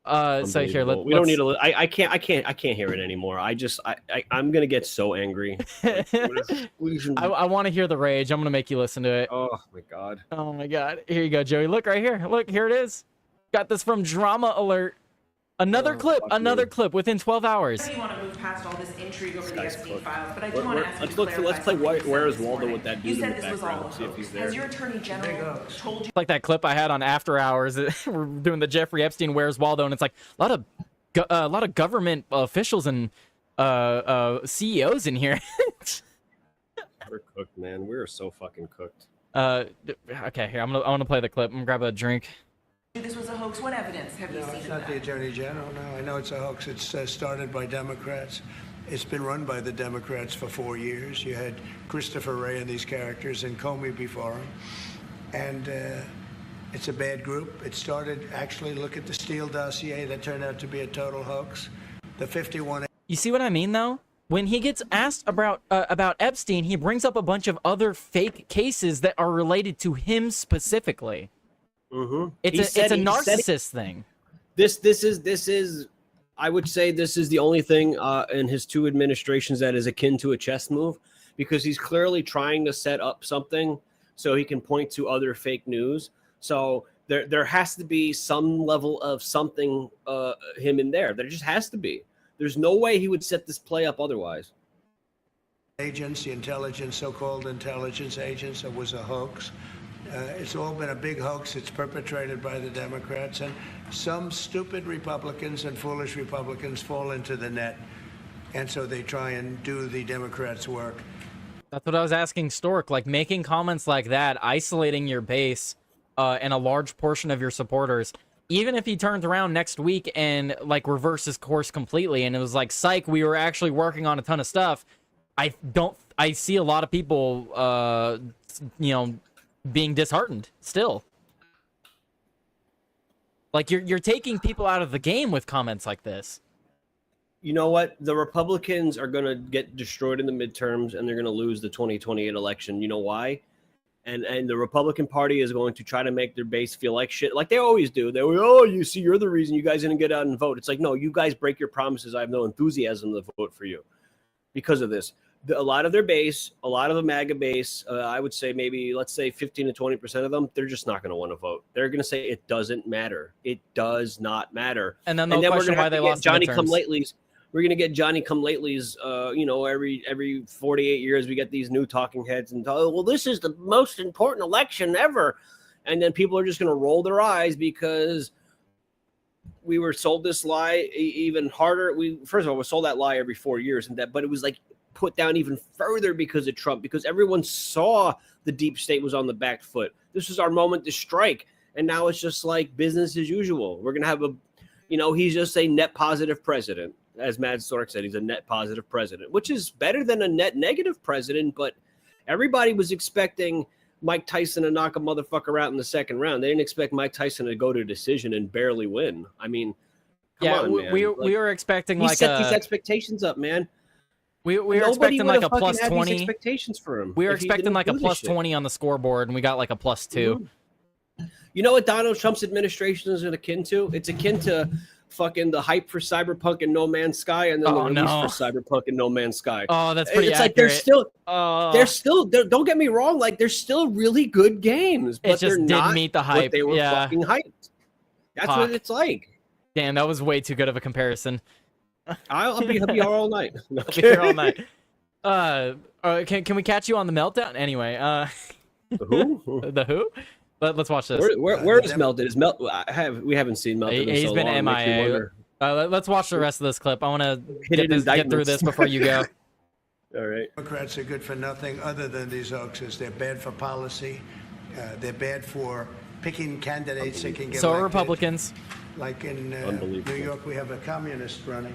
So here, we don't need to. I can't hear it anymore. I'm gonna get so angry. I want to hear the rage. I'm gonna make you listen to it. Oh my God. Oh my God. Here you go, Joey. Look right here. Look, here it is. Got this from Drama Alert. Another clip within 12 hours. I know you want to move past all this intrigue over the Epstein files, but I do want to ask you to clarify. Let's play Where is Waldo with that dude in in the background. See if he's there. Has your attorney general told you? Like that clip I had on After Hours. We're doing the Jeffrey Epstein Where's Waldo, and it's like a lot of government officials and CEOs in here. We're cooked, man. We're so fucking cooked. Okay, here I'm gonna play the clip. I'm gonna grab a drink. This was a hoax. What evidence have you seen? It's not the Attorney General. No, I know it's a hoax. It's started by Democrats. It's been run by the Democrats for 4 years. You had Christopher Wray and these characters and Comey before him. And it's a bad group. It started, actually, look at the Steele dossier. That turned out to be a total hoax. The 51... You see what I mean, though? When he gets asked about Epstein, he brings up a bunch of other fake cases that are related to him specifically. Mm-hmm. It's a narcissist thing. This is I would say this is the only thing in his 2 administrations that is akin to a chess move, because he's clearly trying to set up something so he can point to other fake news. So there has to be some level of something him in there. There just has to be. There's no way he would set this play up otherwise. Agents, the intelligence, so-called intelligence agents, it was a hoax. It's all been a big hoax. It's perpetrated by the Democrats, and some stupid Republicans and foolish Republicans fall into the net, and so they try and do the Democrats' work. That's what I was asking Stork, like making comments like that, isolating your base and a large portion of your supporters. Even if he turns around next week and like reverses course completely and it was like, psych, we were actually working on a ton of stuff, I see a lot of people being disheartened still. Like you're taking people out of the game with comments like this. You know what? The Republicans are going to get destroyed in the midterms, and they're going to lose the 2028 election. You know why? And the Republican Party is going to try to make their base feel like shit, like they always do. They you see, you're the reason you guys didn't get out and vote. It's like, no, you guys break your promises. I have no enthusiasm to vote for you because of this. A lot of their base, a lot of the MAGA base, I would say maybe, let's say 15 to 20% of them, they're just not going to want to vote. They're going to say it doesn't matter. It does not matter. And then they'll question why they lost Johnny Come-Latelys. We're going to get Johnny Come-Latelys, every 48 years we get these new talking heads and well, this is the most important election ever. And then people are just going to roll their eyes because we were sold this lie even harder. First of all, we sold that lie every 4 years, but it was like put down even further because of Trump, because everyone saw the deep state was on the back foot. This was our moment to strike. And now it's just like business as usual. We're going to have he's just a net positive president. As Mad Stork said, he's a net positive president, which is better than a net negative president. But everybody was expecting Mike Tyson to knock a motherfucker out in the second round. They didn't expect Mike Tyson to go to a decision and barely win. I mean, come on, man. We were expecting he set these expectations up, man. We were expecting like a plus 20 expectations for him. We were expecting like a plus 20 on the scoreboard, and we got like a plus 2. Mm-hmm. You know what Donald Trump's administration is akin to? It's akin to fucking the hype for Cyberpunk and No Man's Sky, and then the release for Cyberpunk and No Man's Sky. Oh, that's pretty It's accurate. like they're still don't get me wrong, like they're still really good games, but just they're didn't not meet the hype. What they were fucking hyped. That's what it's like. Damn, that was way too good of a comparison. I'll be here all night. I'll be here all night. Can we catch you on the meltdown anyway? The Who? The Who? Let's watch this. Where is Melted? Is we haven't seen Melted in He's so been long. MIA. Let's watch the rest of this clip. I want to get through this before you go. All right. Democrats are good for nothing other than these hoaxes. They're bad for policy. They're bad for picking candidates that can get so elected. Republicans. Like in New York, we have a communist running.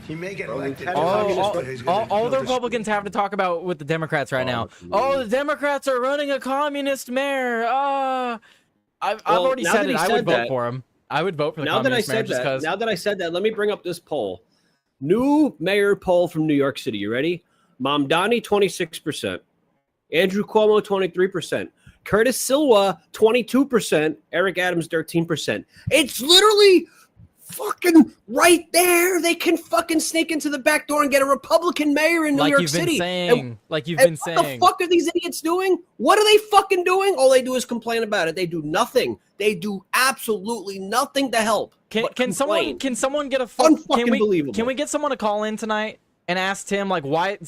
He may get elected. All the Republicans have to talk about with the Democrats right now. Oh, the Democrats are running a communist mayor. I've already said it. I would vote for him. I would vote for the communist mayor just because. Now that I said that, let me bring up this poll. New mayor poll from New York City. You ready? Mamdani, 26%. Andrew Cuomo, 23%. Curtis Silva, 22%. Eric Adams, 13%. It's literally fucking right there. They can fucking sneak into the back door and get a Republican mayor in New York City. Like you've been saying. What the fuck are these idiots doing? What are they fucking doing? All they do is complain about it. They do nothing. They do absolutely nothing to help. Can someone get a unfucking can we get someone to call in tonight and ask Tim like why?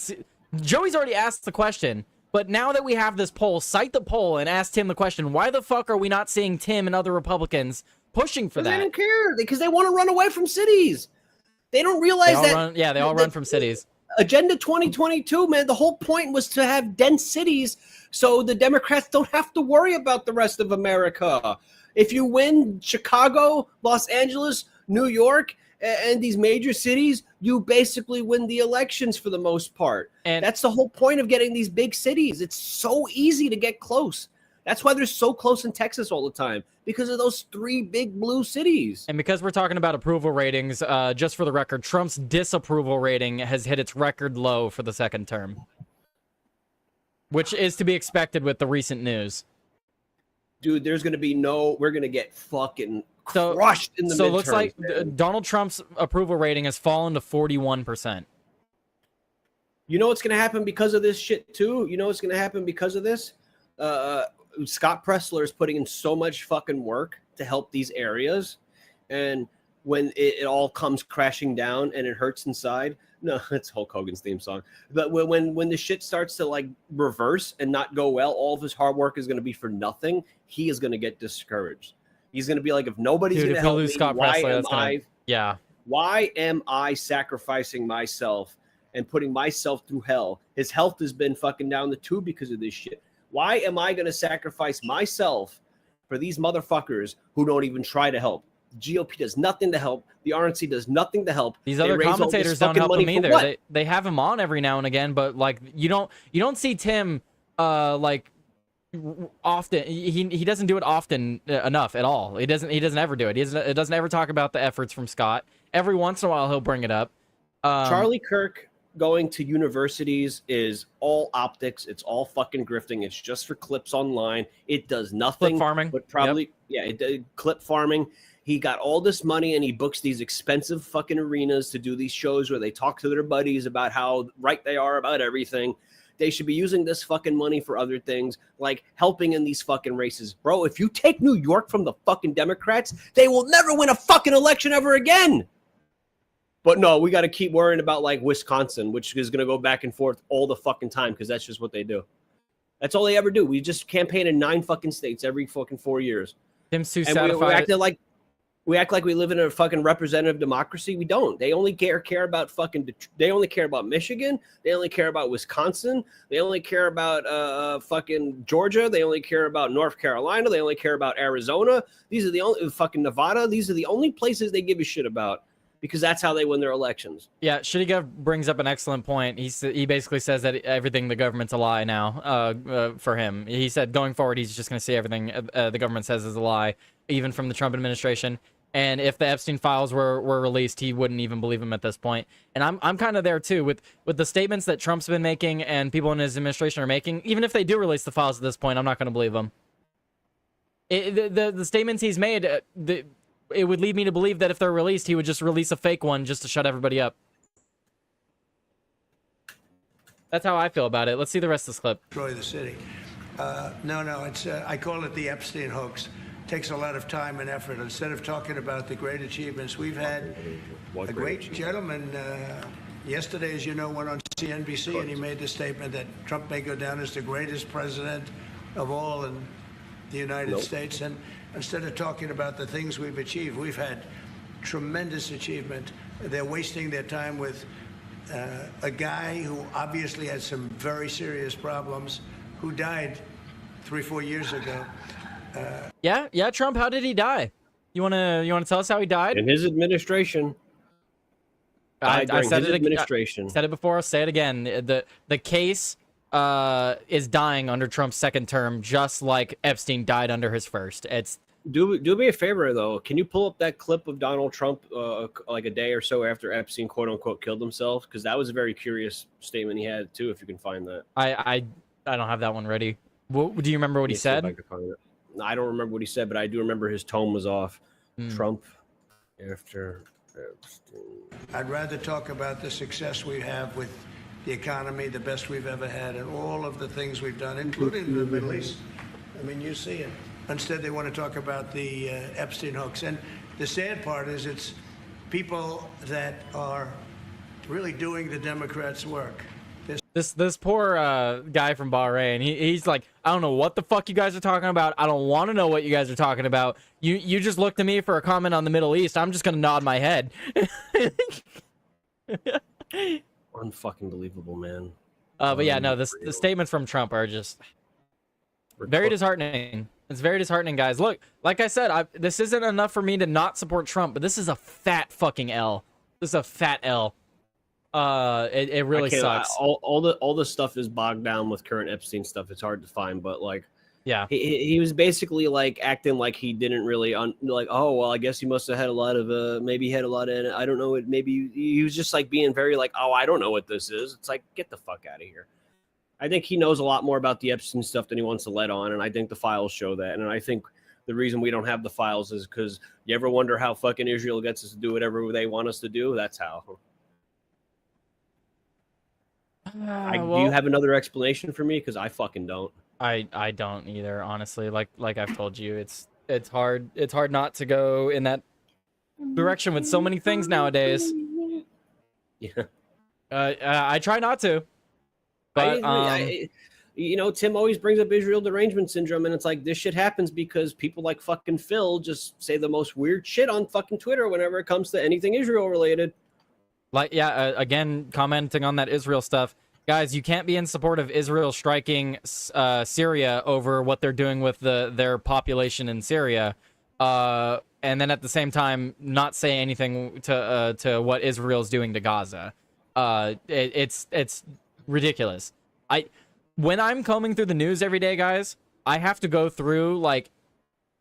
Joey's already asked the question, but now that we have this poll, cite the poll and ask Tim the question: why the fuck are we not seeing Tim and other Republicans pushing for that? They don't care because they want to run away from cities. They don't realize they all run from cities. Agenda 2022, man, the whole point was to have dense cities so the Democrats don't have to worry about the rest of America. If you win Chicago, Los Angeles, New York, and these major cities, you basically win the elections for the most part. And that's the whole point of getting these big cities. It's so easy to get close. That's why they're so close in Texas all the time, because of those 3 big blue cities. And because we're talking about approval ratings, just for the record, Trump's disapproval rating has hit its record low for the second term, which is to be expected with the recent news. Dude, there's going to be we're going to get fucking crushed in the midterms. So it looks like Donald Trump's approval rating has fallen to 41%. You know what's going to happen because of this shit, too? You know what's going to happen because of this? Scott Pressler is putting in so much fucking work to help these areas, and when it all comes crashing down and it hurts inside, no, it's Hulk Hogan's theme song. But when the shit starts to like reverse and not go well, all of his hard work is going to be for nothing. He is going to get discouraged. He's going to be like, if nobody's going to help me, Scott Pressler, why am I sacrificing myself and putting myself through hell? His health has been fucking down the tube because of this shit. Why am I going to sacrifice myself for these motherfuckers who don't even try to help? The GOP does nothing to help. The RNC does nothing to help. These other commentators don't help him either. They have him on every now and again, but like you don't see Tim like often. He doesn't do it often enough at all. He doesn't ever do it. He doesn't ever talk about the efforts from Scott. Every once in a while he'll bring it up. Charlie Kirk going to universities is all optics. It's all fucking grifting. It's just for clips online. It does nothing clip farming, but probably it did clip farming. He got all this money and he books these expensive fucking arenas to do these shows where they talk to their buddies about how right they are about everything. They should be using this fucking money for other things, like helping in these fucking races. Bro, if you take New York from the fucking Democrats, they will never win a fucking election ever again. But no, we got to keep worrying about like Wisconsin, which is going to go back and forth all the fucking time because that's just what they do. That's all they ever do. We just campaign in 9 fucking states every fucking 4 years. Tim's too satisfied. We act like we live in a fucking representative democracy. We don't. They only care about fucking. They only care about Michigan. They only care about Wisconsin. They only care about fucking Georgia. They only care about North Carolina. They only care about Arizona. These are the only fucking Nevada. These are the only places they give a shit about because that's how they win their elections. Yeah, Shitty brings up an excellent point. He basically says that everything the government's a lie now. For him, he said going forward he's just going to say everything the government says is a lie, even from the Trump administration. And if the Epstein files were released, he wouldn't even believe him at this point. And I'm kind of there too with the statements that Trump's been making and people in his administration are making. Even if they do release the files at this point, I'm not going to believe them. The statements he's made, it would lead me to believe that if they're released, he would just release a fake one just to shut everybody up. That's how I feel about it. Let's see the rest of this clip. Destroy the city. No, it's I call it the Epstein hoax. Takes a lot of time and effort. Instead of talking about the great achievements we've had, a great gentleman yesterday, as you know, went on CNBC and he made the statement that Trump may go down as the greatest president of all in the United States. And instead of talking about the things we've achieved, we've had tremendous achievement. They're wasting their time with a guy who obviously had some very serious problems, who died 3-4 years ago. Yeah, Trump. How did he die? You wanna tell us how he died? In his administration. I said it. Administration. I said it before. I'll say it again. The case is dying under Trump's second term, just like Epstein died under his first. It's do me a favor though. Can you pull up that clip of Donald Trump like a day or so after Epstein quote unquote killed himself? Because that was a very curious statement he had too. If you can find that. I don't have that one ready. Do you remember what he said? I could find it. I don't remember what he said, but I do remember his tone was off. Trump after Epstein. I'd rather talk about the success we have with the economy, the best we've ever had, and all of the things we've done, including the Middle East. I mean, you see it. Instead, they want to talk about the Epstein hoax. And the sad part is it's people that are really doing the Democrats' work. This poor guy from Bahrain, he's like, I don't know what the fuck you guys are talking about. I don't want to know what you guys are talking about. You just looked at me for a comment on the Middle East. I'm just going to nod my head. Unfucking believable, man. But yeah, no, the statements from Trump are just very disheartening. It's very disheartening, guys. Look, like I said, this isn't enough for me to not support Trump, but this is a fat fucking L. This is a fat L. It really sucks. All the stuff is bogged down with current Epstein stuff. It's hard to find, but like, yeah, he was basically like acting like he didn't really like. Oh well, I guess he must have had a lot of maybe he had a lot of I don't know. Maybe he was just like being very like, oh, I don't know what this is. It's like, get the fuck out of here. I think he knows a lot more about the Epstein stuff than he wants to let on, and I think the files show that. And I think the reason we don't have the files is because you ever wonder how fucking Israel gets us to do whatever they want us to do? That's how. Do you have another explanation for me? Because I fucking don't. I don't either, honestly. Like I've told you, it's hard not to go in that direction with so many things nowadays. Yeah. I try not to. But Tim always brings up Israel derangement syndrome, and it's like this shit happens because people like fucking Phil just say the most weird shit on fucking Twitter whenever it comes to anything Israel related. Like, yeah, again, commenting on that Israel stuff. Guys, you can't be in support of Israel striking Syria over what they're doing with their population in Syria, and then at the same time not say anything to what Israel's doing to Gaza. It's ridiculous. When I'm combing through the news every day, guys, I have to go through like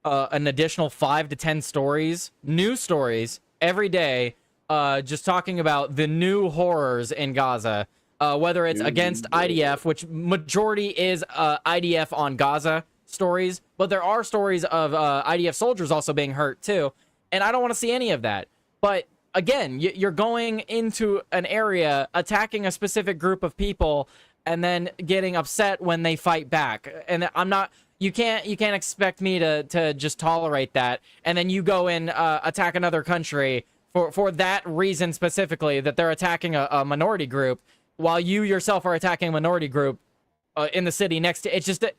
an additional 5 to 10 stories, new stories every day, just talking about the new horrors in Gaza, whether it's against IDF, which majority is IDF on Gaza stories, but there are stories of IDF soldiers also being hurt too, and I don't want to see any of that. But again, you're going into an area, attacking a specific group of people, and then getting upset when they fight back. And you can't expect me to just tolerate that, and then you go and attack another country for that reason specifically, that they're attacking a minority group, while you yourself are attacking a minority group in the city next to. It's just that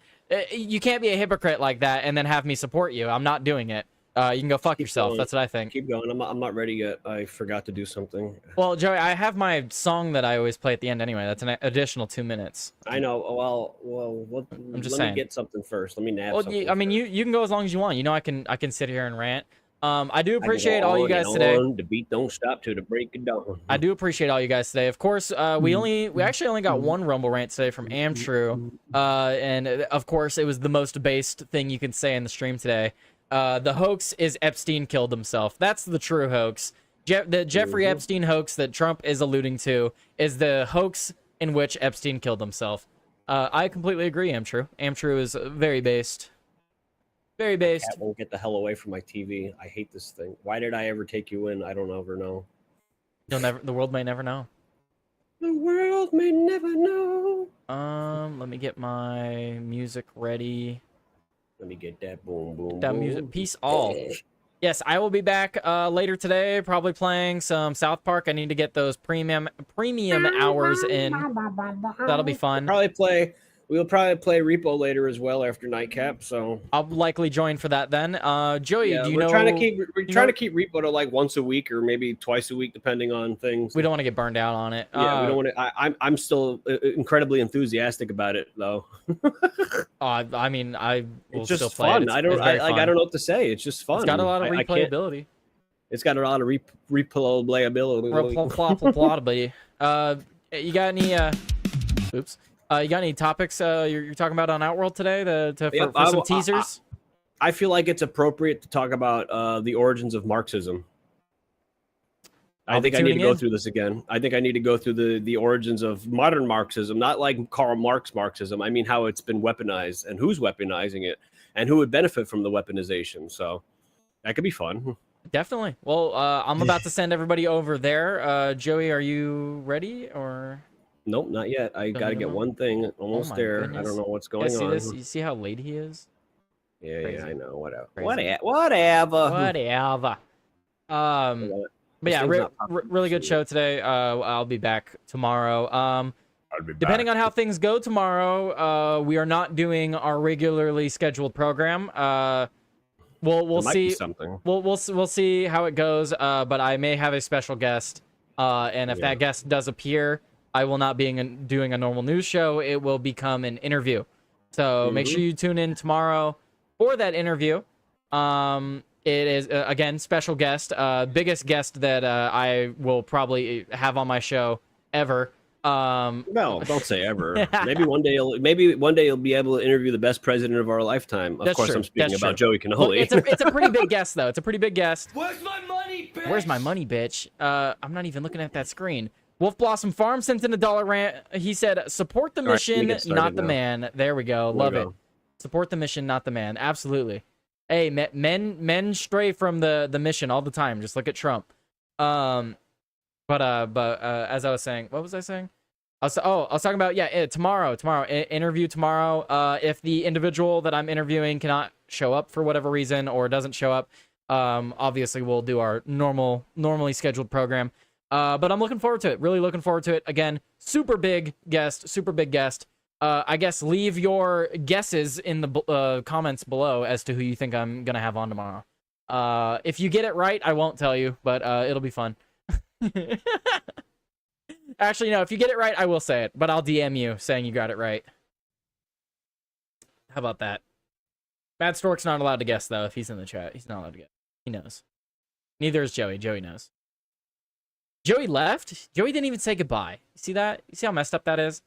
you can't be a hypocrite like that and then have me support you. I'm not doing it. You can go fuck yourself. Going. That's what I think. Keep going. I'm not ready yet. I forgot to do something. Well, Joey, I have my song that I always play at the end anyway. That's an additional 2 minutes. I know. Well, I'm just let saying. me get something first. Let me nab Well, something. I mean, you can go as long as you want. You know, I can sit here and rant. I do appreciate all you guys today. The beat don't stop till the break of dawn. I do appreciate all you guys today. Of course, we actually only got one Rumble rant today from Amtrue, and of course, it was the most based thing you can say in the stream today. The hoax is Epstein killed himself. That's the true hoax. The Jeffrey Epstein hoax that Trump is alluding to is the hoax in which Epstein killed himself. I completely agree, Amtrue. Amtrue is very based. Very based. Cat won't get the hell away from my TV. I hate this thing. Why did I ever take you in? I don't ever know. The world may never know. The world may never know. Let me get my music ready. Let me get that boom boom. That boom. music. Peace all. Yes, I will be back later today, probably playing some South Park. I need to get those premium hours in. That'll be fun. We'll probably play Repo later as well after Nightcap. So I'll likely join for that then. Joey, do you know? We're trying to keep Repo to like once a week or maybe twice a week, depending on things. We don't want to get burned out on it. Yeah, we don't want to. I'm still incredibly enthusiastic about it, though. I mean, I will it's just still play fun. it. I don't know what to say. It's just fun. It's got a lot of replayability. It's got a lot of replayability. You got any? Oops. You got any topics you're talking about on Outworld today for some teasers? I feel like it's appropriate to talk about the origins of Marxism. I think I need to go through this again. I think I need to go through the origins of modern Marxism, not like Karl Marx Marxism. I mean how it's been weaponized and who's weaponizing it and who would benefit from the weaponization. So that could be fun. Definitely. Well, I'm about to send everybody over there. Joey, are you ready or? Nope, not yet. I got to get one thing. Almost there. Goodness. I don't know what's going on. This? You see how late he is? Yeah, I know. Whatever. Crazy. Whatever. But yeah, really good show today. I'll be back tomorrow. Depending on how things go tomorrow, we are not doing our regularly scheduled program. We'll see. Something. We'll see how it goes. But I may have a special guest. And if that guest does appear, I will not be doing a normal news show. It will become an interview. So make sure you tune in tomorrow for that interview. It is, again, special guest. Biggest guest that I will probably have on my show ever. No, don't say ever. Maybe one day you'll be able to interview the best president of our lifetime. Of course, I'm speaking about Joey Cannoli. Look, it's a pretty big guest, though. It's a pretty big guest. Where's my money, bitch? Where's my money, bitch? I'm not even looking at that screen. Wolf Blossom Farm sent in $1 rant. He said, support the mission, not the man. There we go. Love it. Support the mission, not the man. Absolutely. Hey, men stray from the mission all the time. Just look at Trump. But as I was saying, what was I saying? I was talking about, tomorrow, interview tomorrow. If the individual that I'm interviewing cannot show up for whatever reason or doesn't show up, obviously we'll do our normally scheduled program. But I'm looking forward to it. Really looking forward to it. Again, super big guest. I guess leave your guesses in the comments below as to who you think I'm going to have on tomorrow. If you get it right, I won't tell you, but it'll be fun. Actually, no, if you get it right, I will say it, but I'll DM you saying you got it right. How about that? Bad Stork's not allowed to guess, though, if he's in the chat. He's not allowed to guess. He knows. Neither is Joey. Joey knows. Joey left? Joey didn't even say goodbye. You see that? You see how messed up that is?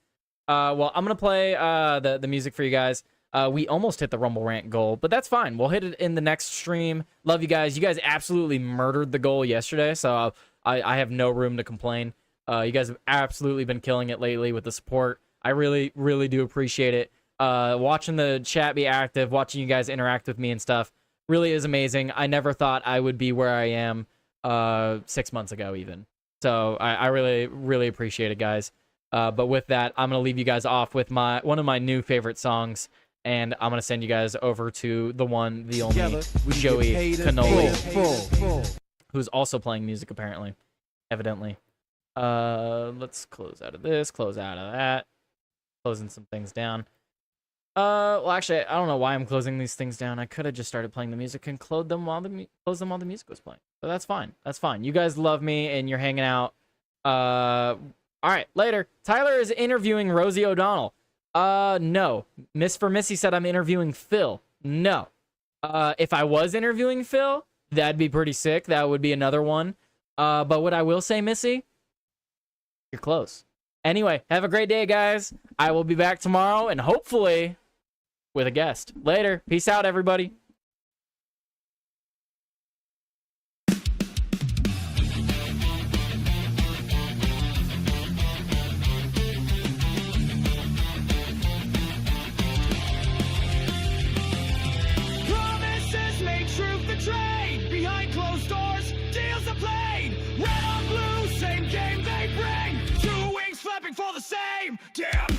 Well, I'm going to play the music for you guys. We almost hit the Rumble Rant goal, but that's fine. We'll hit it in the next stream. Love you guys. You guys absolutely murdered the goal yesterday, so I have no room to complain. You guys have absolutely been killing it lately with the support. I really, really do appreciate it. Watching the chat be active, watching you guys interact with me and stuff really is amazing. I never thought I would be where I am 6 months ago even. So I really, really appreciate it, guys. But with that, I'm going to leave you guys off with one of my new favorite songs. And I'm going to send you guys over to the one, the only, Joey Cannoli, who's also playing music, apparently. Evidently. Let's close out of this, close out of that. Closing some things down. Well, actually, I don't know why I'm closing these things down. I could have just started playing the music and close them while the music was playing. But that's fine. That's fine. You guys love me and you're hanging out. All right, later. Tyler is interviewing Rosie O'Donnell. No. Miss for Missy said I'm interviewing Phil. No. If I was interviewing Phil, that'd be pretty sick. That would be another one. But what I will say, Missy, you're close. Anyway, have a great day, guys. I will be back tomorrow and hopefully with a guest. Later. Peace out, everybody. Promises make truth betrayed. Behind closed doors, deals are played. Red on blue, same game they bring. Two wings flapping for the same. Damn.